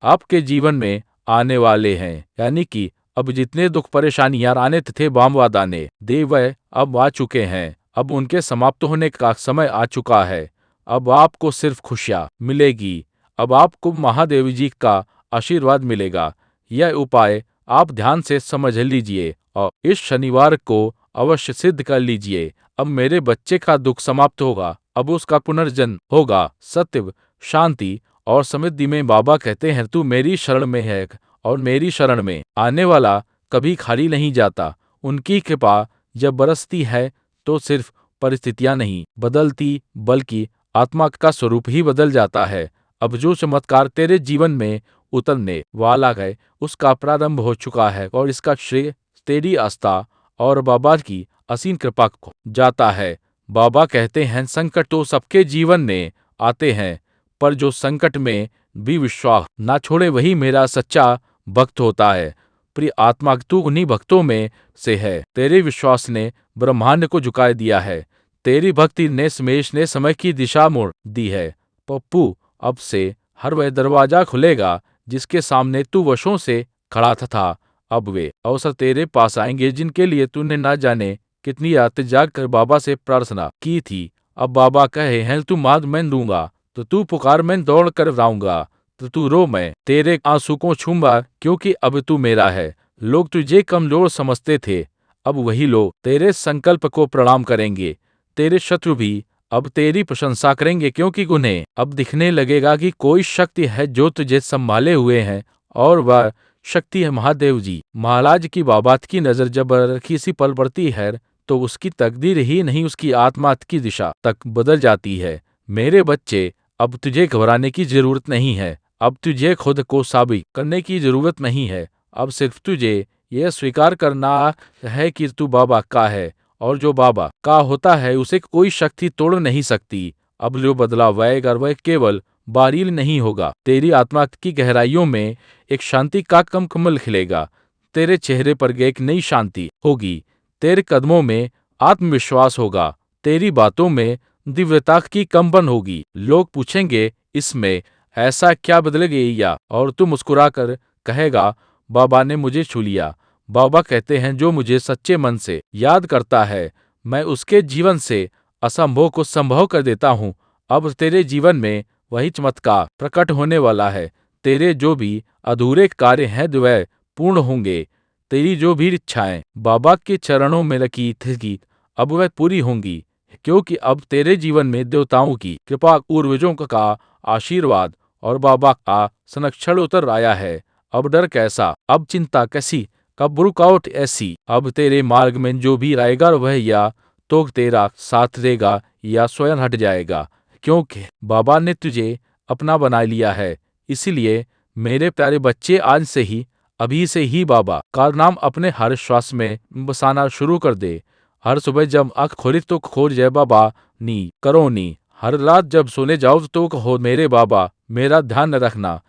आपके जीवन में आने वाले हैं, यानी कि अब जितने दुख परेशानियां आने थे बामवाद आने दे वह अब आ चुके हैं। अब उनके समाप्त होने का समय आ चुका है। अब आपको सिर्फ खुशियां मिलेगी। अब आपको महादेव जी का आशीर्वाद मिलेगा। यह उपाय आप ध्यान से समझ लीजिए और इस शनिवार को अवश्य सिद्ध कर लीजिए। अब मेरे बच्चे का दुख समाप्त होगा, अब उसका पुनर्जन्म होगा। सत्य, शांति और समृद्धि में बाबा कहते हैं तू मेरी शरण में है और मेरी शरण में आने वाला कभी खाली नहीं जाता। उनकी कृपा जब बरसती है तो सिर्फ परिस्थितियां नहीं बदलती बल्कि आत्मा का स्वरूप ही बदल जाता है। अब जो चमत्कार तेरे जीवन में उतरने वाला है उसका प्रारंभ हो चुका है और इसका श्रेय तेरी आस्था और बाबा की असीम कृपा को जाता है। बाबा कहते हैं संकट तो सबके जीवन में आते हैं, पर जो संकट में भी विश्वास ना छोड़े वही मेरा सच्चा भक्त होता है। प्रिय आत्मा, तू उन्हीं भक्तों में से है। तेरे विश्वास ने ब्रह्मांड को झुका दिया है। तेरी भक्ति ने समेश ने समय की दिशा मोड़ दी है। पप्पू, अब से हर वह दरवाजा खुलेगा जिसके सामने तू वर्षों से खड़ा था। अब वे अवसर तेरे पास आएंगे जिनके लिए तूने ना जाने कितनी रात जाग कर बाबा से प्रार्थना की थी। अब बाबा कहे हैं तू माद मैं दूंगा, तो तू पुकार मैं दौड़ कर आऊंगा, तो तू रो मैं तेरे आंसू को छूंगा, क्योंकि अब तू मेरा है। लोग तुझे कमजोर समझते थे, अब वही लोग तेरे संकल्प को प्रणाम करेंगे। तेरे शत्रु भी अब तेरी प्रशंसा करेंगे, क्योंकि उन्हें अब दिखने लगेगा कि कोई शक्ति है जो तुझे संभाले हुए है और वह शक्ति है महादेव जी। महाराज की बाबा की नजर जब किसी पर पड़ती है तो उसकी तकदीर ही नहीं उसकी आत्मा की दिशा तक बदल जाती है। मेरे बच्चे, अब तुझे घबराने की जरूरत नहीं है। अब तुझे खुद को साबित करने की जरूरत नहीं है। अब सिर्फ तुझे यह स्वीकार करना है कि तू बाबा का है और जो बाबा का होता है उसे कोई शक्ति तोड़ नहीं सकती। अब जो बदलाव आएगा वह केवल बारील नहीं होगा, तेरी आत्मा की गहराइयों में एक शांति का कमल खिलेगा। तेरे चेहरे पर एक नई शांति होगी, तेरे कदमों में आत्मविश्वास होगा, तेरी बातों में दिव्यता की कंपन होगी। लोग पूछेंगे इसमें ऐसा क्या बदल गया, और तू मुस्कुराकर कहेगा बाबा ने मुझे छू लिया। बाबा कहते हैं जो मुझे सच्चे मन से याद करता है मैं उसके जीवन से असंभव को संभव कर देता हूँ। अब तेरे जीवन में वही चमत्कार प्रकट होने वाला है। तेरे जो भी अधूरे कार्य हैं वह पूर्ण होंगे। तेरी जो भी इच्छाएं बाबा के चरणों में रखी थी अब वह पूरी होंगी, क्योंकि अब तेरे जीवन में देवताओं की कृपा, पूर्वजों का आशीर्वाद और बाबा का संरक्षण उतर आया है। अब डर कैसा, अब चिंता कैसी, कब रुकावट ऐसी। अब तेरे मार्ग में जो भी आएगा वह या तो तेरा साथ देगा या स्वयं हट जाएगा, क्योंकि बाबा ने तुझे अपना बना लिया है। इसीलिए मेरे प्यारे बच्चे, आज से ही, अभी से ही बाबा का नाम अपने हर श्वास में बसाना शुरू कर दे। हर सुबह जब आँख खोली तो खोल जय बाबा नी करो नी, हर रात जब सोने जाओ तो कहो मेरे बाबा मेरा ध्यान रखना।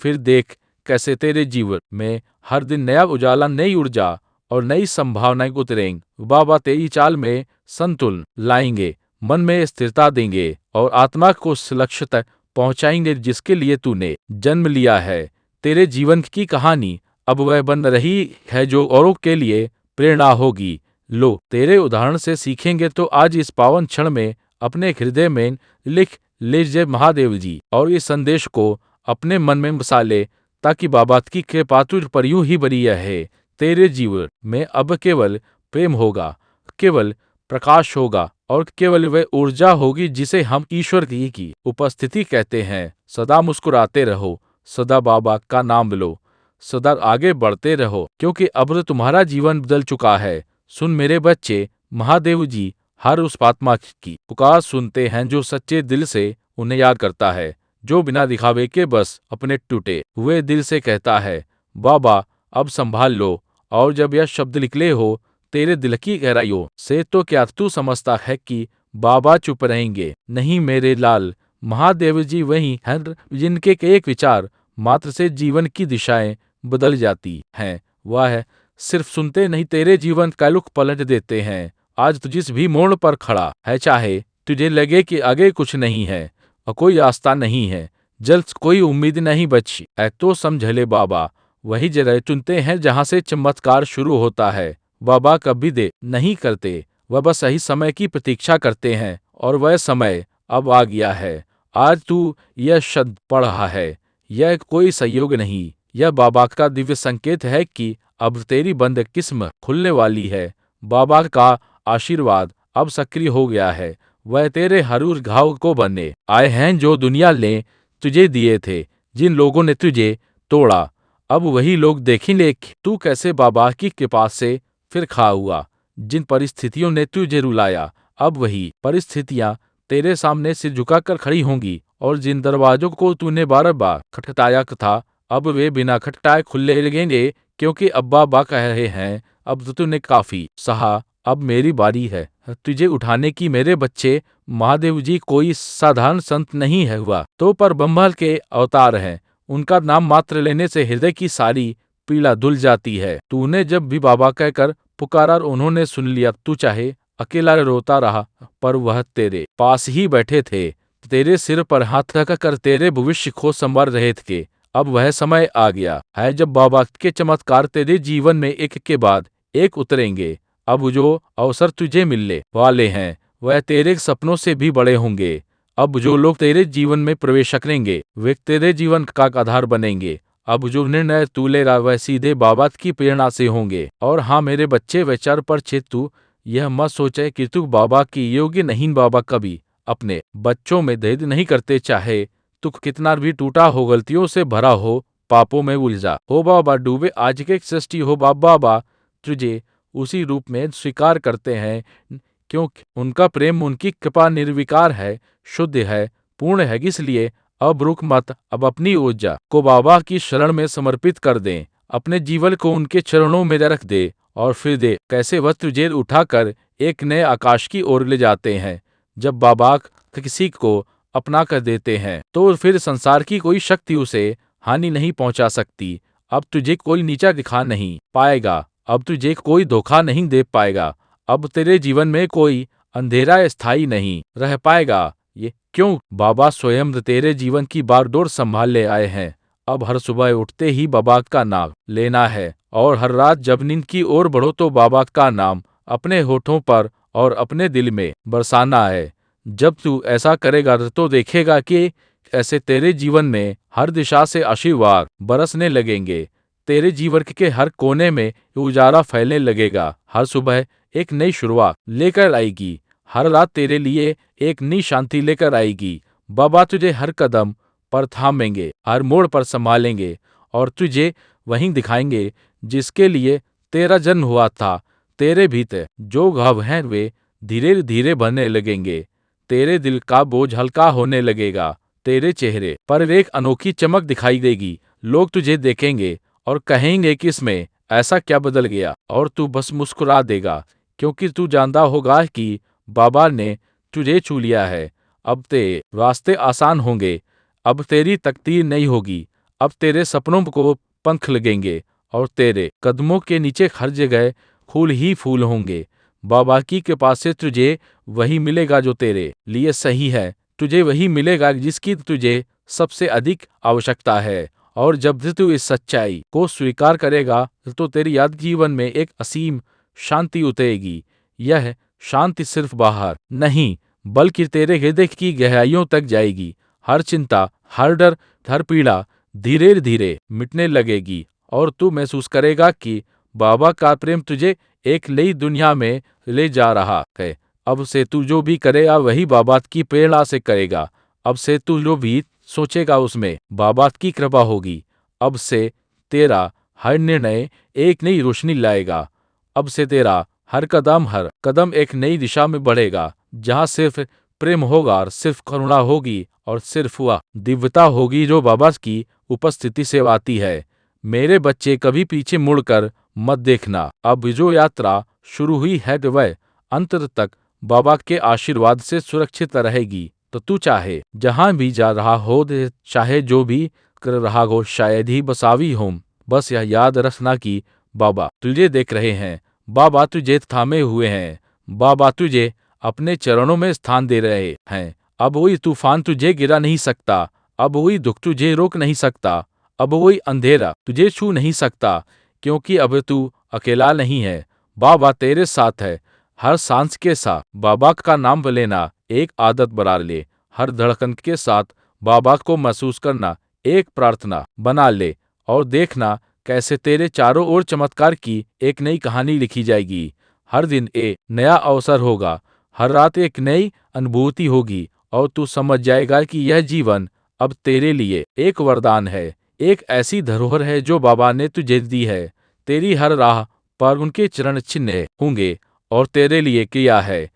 फिर देख कैसे तेरे जीवन में हर दिन नया उजाला, नई ऊर्जा और नई संभावनाएं उतरेंगी। बाबा तेरी चाल में संतुलन लाएंगे, मन में स्थिरता देंगे और आत्मा को उस लक्ष्य तक पहुंचाएंगे जिसके लिए तूने जन्म लिया है। तेरे जीवन की कहानी अब वह बन रही है जो औरों के लिए प्रेरणा होगी। लो तेरे उदाहरण से सीखेंगे तो आज इस पावन क्षण में अपने हृदय में लिख लीजिए महादेव जी, और इस संदेश को अपने मन में बसा ले ताकि बाबा की कृपा तुझ पर यूं ही बनी रहे। तेरे जीवन में अब केवल प्रेम होगा, केवल प्रकाश होगा और केवल वह ऊर्जा होगी जिसे हम ईश्वर की उपस्थिति कहते हैं। सदा मुस्कुराते रहो, सदा बाबा का नाम लो, सदा आगे बढ़ते रहो क्योंकि अब तो तुम्हारा जीवन बदल चुका है। सुन मेरे बच्चे, महादेव जी हर उस आत्मा की पुकार सुनते हैं जो सच्चे दिल से उन्हें याद करता है, जो बिना दिखावे के बस अपने टूटे हुए दिल से कहता है बाबा अब संभाल लो। और जब यह शब्द निकले हो तेरे दिल की गहराइयों से तो क्या तू समझता है कि बाबा चुप रहेंगे? नहीं मेरे लाल, महादेव जी वही हैं जिनके एक विचार मात्र से जीवन की दिशाएं बदल जाती हैं। वह सिर्फ सुनते नहीं, तेरे जीवन का रुख पलट देते हैं। आज तू जिस भी मोड़ पर खड़ा है, चाहे तुझे लगे कि आगे कुछ नहीं है और कोई रास्ता नहीं है, जल्द कोई उम्मीद नहीं बची है, तो समझ ले बाबा वही जगह चुनते हैं जहां से चमत्कार शुरू होता है। बाबा कभी दे नहीं करते, वह बस सही समय की प्रतीक्षा करते हैं और वह समय अब आ गया है। आज तू यह शब्द पढ़ रहा है, यह कोई संयोग नहीं, यह बाबा का दिव्य संकेत है कि अब तेरी बंद किस्म खुलने वाली है। बाबा का आशीर्वाद अब सक्रिय हो गया है, वह तेरे हर उस घाव को भरने आए हैं जो दुनिया ने तुझे दिए थे। जिन लोगों ने तुझे तोड़ा, अब वही लोग देखेंगे कि तू कैसे बाबा की कृपा से फिर खड़ा हुआ। जिन परिस्थितियों ने तुझे रुलाया, अब वही परिस्थितियां तेरे सामने सिर झुकाकर खड़ी होंगी, और जिन दरवाजों को तूने बार बार खटखटाया था, अब वे बिना खटखटाए खुलने लगेंगे क्योंकि अब बाबा कह रहे हैं अब तो तूने काफी सहा, अब मेरी बारी है तुझे उठाने की। मेरे बच्चे, महादेव जी कोई साधारण संत नहीं है हुआ तो पर ब्रह्मा के अवतार हैं। उनका नाम मात्र लेने से हृदय की सारी पीड़ा धुल जाती है। तूने जब भी बाबा कहकर पुकारा उन्होंने सुन लिया। तू चाहे अकेला रोता रहा पर वह तेरे पास ही बैठे थे, तेरे सिर पर हाथ रख कर तेरे भविष्य को संवार रहे थे। अब वह समय आ गया है जब बाबा के चमत्कार तेरे जीवन में एक के बाद एक उतरेंगे। अब जो अवसर तुझे मिलने वाले हैं वह तेरे सपनों से भी बड़े होंगे। अब जो लोग तेरे जीवन में प्रवेश करेंगे वे तेरे जीवन का आधार बनेंगे। अब जो निर्णय तू ले रहा वह सीधे बाबा की प्रेरणा से होंगे। और हाँ मेरे बच्चे, विचार पर तू यह मत सोचे कि तू बाबा की योग्य नहीं। बाबा कभी अपने बच्चों में भेद नहीं करते, चाहे तू कितना भी टूटा हो, गलतियों से भरा हो, पापों में उलझा हो, बाबा डूबे आज के सृष्टि हो, बाबा तुझे उसी रूप में स्वीकार करते हैं क्योंकि उनका प्रेम, उनकी कृपा निर्विकार है, शुद्ध है, पूर्ण है। इसलिए अब रुक मत, अब अपनी ऊर्जा को बाबा की शरण में समर्पित कर दें, अपने जीवन को उनके चरणों में रख दे और फिर दे कैसे वह तुझे उठाकर एक नए आकाश की ओर ले जाते हैं। जब बाबा किसी को अपना कर देते हैं तो फिर संसार की कोई शक्ति उसे हानि नहीं पहुंचा सकती। अब तुझे कोई नीचा दिखा नहीं पाएगा, अब तुझे कोई धोखा नहीं दे पाएगा, अब तेरे जीवन में कोई अंधेरा स्थायी नहीं रह पाएगा। ये क्यों? बाबा स्वयं तेरे जीवन की बागडोर संभाल ले आए हैं। अब हर सुबह उठते ही बाबा का नाम लेना है और हर रात जब नींद की ओर बढ़ो तो बाबा का नाम अपने होठों पर और अपने दिल में बरसाना है। जब तू ऐसा करेगा तो देखेगा कि ऐसे तेरे जीवन में हर दिशा से आशीर्वाद बरसने लगेंगे, तेरे जीवन के हर कोने में उजाला फैलने लगेगा। हर सुबह एक नई शुरुआत लेकर आएगी, हर रात तेरे लिए एक नई शांति लेकर आएगी। बाबा तुझे हर कदम पर थामेंगे, हर मोड़ पर संभालेंगे और तुझे वहीं दिखाएंगे जिसके लिए तेरा जन्म हुआ था। तेरे भीतर जो घाव हैं वे धीरे धीरे भरने लगेंगे, तेरे दिल का बोझ हल्का होने लगेगा, तेरे चेहरे पर एक अनोखी चमक दिखाई देगी। लोग तुझे देखेंगे और कहेंगे कि इसमें ऐसा क्या बदल गया, और तू बस मुस्कुरा देगा क्योंकि तू जानता होगा कि बाबा ने तुझे छू लिया है। अब तेरे रास्ते आसान होंगे, अब तेरी तकदीर नहीं होगी, अब तेरे सपनों को पंख लगेंगे और तेरे कदमों के नीचे हर जगह फूल ही फूल होंगे। बाबा की कृपा से तुझे वही मिलेगा जो तेरे लिए सही है, तुझे वही मिलेगा जिसकी तुझे सबसे अधिक आवश्यकता है। और जब भी तू इस सच्चाई को स्वीकार करेगा तो तेरी याद जीवन में एक असीम शांति उतरेगी। यह शांति सिर्फ बाहर नहीं बल्कि तेरे हृदय की गहराइयों तक जाएगी। हर चिंता, हर डर, हर पीड़ा धीरे धीरे मिटने लगेगी और तू महसूस करेगा कि बाबा का प्रेम तुझे एक नई दुनिया में ले जा रहा है। अब से तू जो भी करेगा वही बाबा की प्रेरणा से करेगा। अब से तू जो भी सोचेगा उसमें बाबा की कृपा होगी। अब से तेरा हर निर्णय एक नई रोशनी लाएगा। अब से तेरा हर कदम एक नई दिशा में बढ़ेगा, जहाँ सिर्फ प्रेम होगा और सिर्फ करुणा होगी और सिर्फ वह दिव्यता होगी जो बाबा की उपस्थिति से आती है। मेरे बच्चे, कभी पीछे मुड़कर मत देखना। अब जो यात्रा शुरू हुई है वह अंत तक बाबा के आशीर्वाद से सुरक्षित रहेगी। तो तू चाहे जहां भी जा रहा हो, चाहे जो भी कर रहा हो, शायद ही बसावी हो, बस यह याद रखना कि बाबा तुझे देख रहे हैं, बाबा तुझे थामे हुए हैं, बाबा तुझे अपने चरणों में स्थान दे रहे हैं। अब वही तूफान तुझे गिरा नहीं सकता, अब वही दुख तुझे रोक नहीं सकता, अब वही अंधेरा तुझे छू नहीं सकता, क्योंकि अब तू अकेला नहीं है, बाबा तेरे साथ है। हर सांस के साथ बाबा का नाम लेना एक आदत बना ले। हर धड़कन के साथ बाबा को महसूस करना एक प्रार्थना बना ले और देखना कैसे तेरे चारों ओर चमत्कार की एक नई कहानी लिखी जाएगी। हर दिन एक नया अवसर होगा, हर रात एक नई अनुभूति होगी और तू समझ जाएगा कि यह जीवन अब तेरे लिए एक वरदान है, एक ऐसी धरोहर है जो बाबा ने तुझे दी है। तेरी हर राह पर उनके चरण चिन्ह होंगे और तेरे लिए किया है।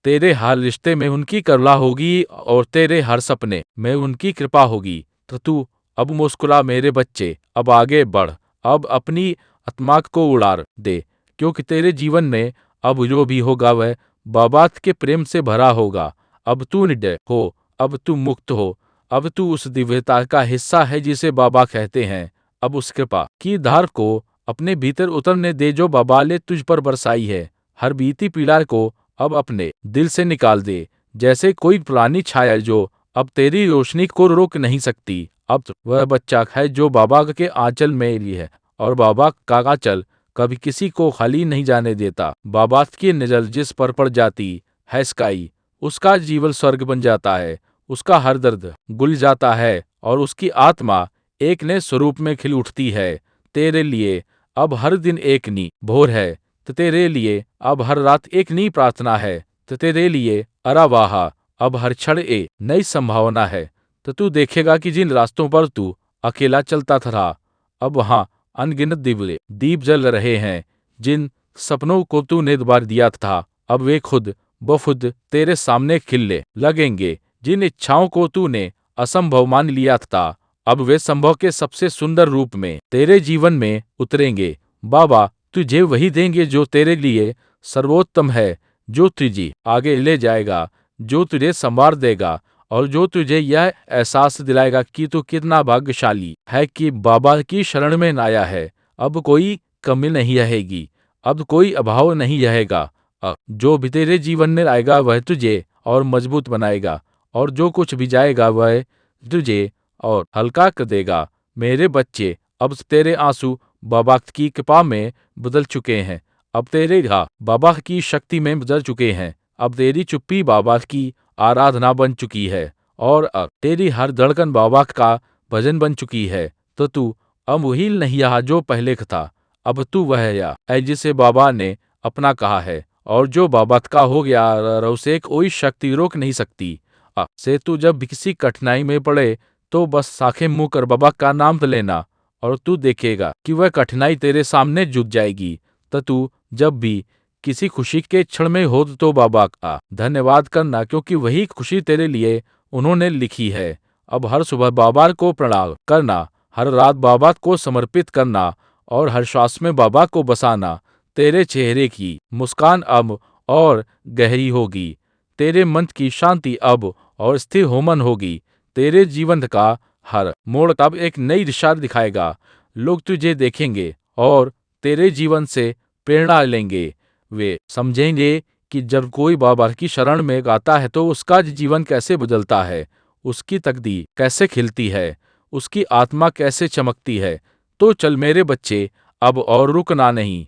तेरे हर रिश्ते में उनकी करुणा होगी और तेरे हर सपने में उनकी कृपा होगी। तो तू अब मुस्कुरा मेरे बच्चे, अब आगे बढ़, अब अपनी आत्मा को उड़ा दे, क्योंकि तेरे जीवन में अब जो भी होगा वह बाबा के प्रेम से भरा होगा। अब तू निर्भय हो, अब तू मुक्त हो, अब तू उस दिव्यता का हिस्सा है जिसे बाबा कहते हैं। अब उस कृपा की धार को अपने भीतर उतरने दे जो बाबा ने तुझ पर बरसाई है। हर बीती पीड़ा को अब अपने दिल से निकाल दे, जैसे कोई पुरानी छाया जो अब तेरी रोशनी को रोक नहीं सकती। अब वह बच्चा है जो बाबा के आंचल में लिए है और बाबा का आंचल कभी किसी को खाली नहीं जाने देता। बाबा की नजर जिस पर पड़ जाती है स्काई, उसका जीवन स्वर्ग बन जाता है, उसका हर दर्द गुल जाता है और उसकी आत्मा एक नए स्वरूप में खिल उठती है। तेरे लिए अब हर दिन एक नई भोर है, तो तेरे लिए अब हर रात एक नई प्रार्थना है, तो तेरे लिए अरावाह अब हर क्षण एक नई संभावना है। तो तू देखेगा कि जिन रास्तों पर तू अकेला चलता था, अब वहां अनगिनत दिव्य दीप जल रहे हैं। जिन सपनों को तूने बार दिया था, अब वे खुद बखुद तेरे सामने खिलने लगेंगे। जिन इच्छाओं को तूने असंभव मान लिया था, अब वे संभव के सबसे सुंदर रूप में तेरे जीवन में उतरेंगे। बाबा तुझे वही देंगे जो तेरे लिए सर्वोत्तम है, जो तुझे आगे ले जाएगा, जो तुझे संवार देगा और जो तुझे यह एहसास दिलाएगा कि तू कितना भाग्यशाली है कि बाबा की शरण में आया है। अब कोई कमी नहीं रहेगी, अब कोई अभाव नहीं रहेगा। जो भी तेरे जीवन में आएगा वह तुझे और मजबूत बनाएगा और जो कुछ भी जाएगा वह तुझे और हल्का कर देगा। मेरे बच्चे, अब तेरे आंसू बाबा की कृपा में बदल चुके हैं, अब तेरे घा बाबा की शक्ति में बदल चुके हैं। अब तेरी चुप्पी बाबा की आराधना बन चुकी है और अब तेरी हर धड़कन बाबा का भजन बन चुकी है। तो तू अब वही नहीं रहा जो पहले था, अब तू वह या है जिसे बाबा ने अपना कहा है और जो बाबा का हो गया उसे कोई शक्ति रोक नहीं सकती। अब से तू जब भी किसी कठिनाई में पड़े तो बस साखे मुंह कर बाबा का नाम लेना और तू देखेगा कि वह कठिनाई तेरे सामने झुक जाएगी। तो तू जब भी किसी खुशी के क्षण में हो तो बाबा का धन्यवाद करना, क्योंकि वही खुशी तेरे लिए उन्होंने लिखी है। अब हर सुबह बाबा को प्रणाम करना, हर रात बाबा को समर्पित करना और हर श्वास में बाबा को बसाना। तेरे चेहरे की मुस्कान अब और गहरी होगी, तेरे मन की शांति अब और स्थिर होमन होगी। तेरे जीवन का हर मोड़ तब एक नई दिशा दिखाएगा। लोग तुझे देखेंगे और तेरे जीवन से प्रेरणा लेंगे। वे समझेंगे कि जब कोई बाबा की शरण में गाता है तो उसका जीवन कैसे बदलता है, उसकी तकदीर कैसे खिलती है, उसकी आत्मा कैसे चमकती है। तो चल मेरे बच्चे, अब और रुकना नहीं,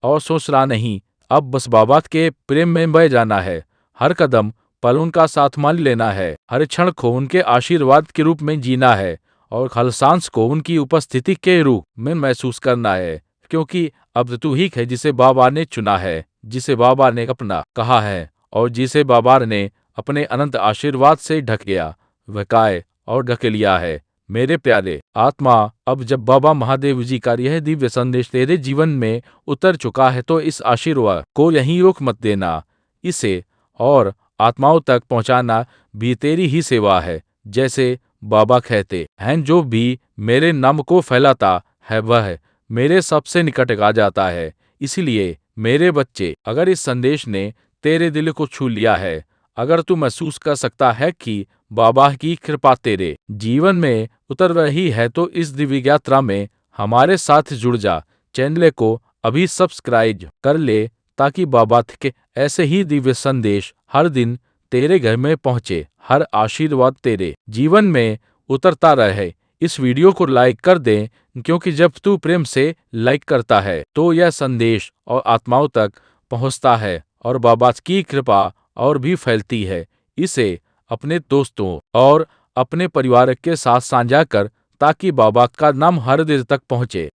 और सोचना नहीं, अब बस बाबा के प्रेम में बह जाना है। हर कदम पल उनका साथ मान लेना है, हर क्षण को उनके आशीर्वाद के रूप में जीना है और हर सांस को उनकी उपस्थिति के रूप में महसूस करना है। क्योंकि अब तू ही है जिसे बाबा ने चुना है, जिसे बाबा ने अपना कहा है और जिसे बाबा ने अपने अनंत आशीर्वाद से ढक गया, वकाए और ढक लिया है। मेरे प्यारे आत्मा, अब जब बाबा महादेव जी का यह दिव्य संदेश तेरे जीवन में उतर चुका है तो इस आशीर्वाद को यहीं रोक मत देना। इसे और आत्माओं तक पहुंचाना भी तेरी ही सेवा है। जैसे बाबा कहते हैं, जो भी मेरे नाम को फैलाता है वह मेरे सबसे निकट आ जाता है। इसलिए मेरे बच्चे, अगर इस संदेश ने तेरे दिल को छू लिया है, अगर तू महसूस कर सकता है कि बाबा की कृपा तेरे जीवन में उतर रही है, तो इस दिव्य यात्रा में हमारे साथ जुड़ जा। चैनल को अभी सब्सक्राइब कर ले ताकि बाबा के ऐसे ही दिव्य संदेश हर दिन तेरे घर में पहुंचे, हर आशीर्वाद तेरे जीवन में उतरता रहे। इस वीडियो को लाइक कर दें, क्योंकि जब तू प्रेम से लाइक करता है तो यह संदेश और आत्माओं तक पहुंचता है और बाबा की कृपा और भी फैलती है। इसे अपने दोस्तों और अपने परिवार के साथ साझा कर ताकि बाबा का नाम हर दिल तक पहुंचे।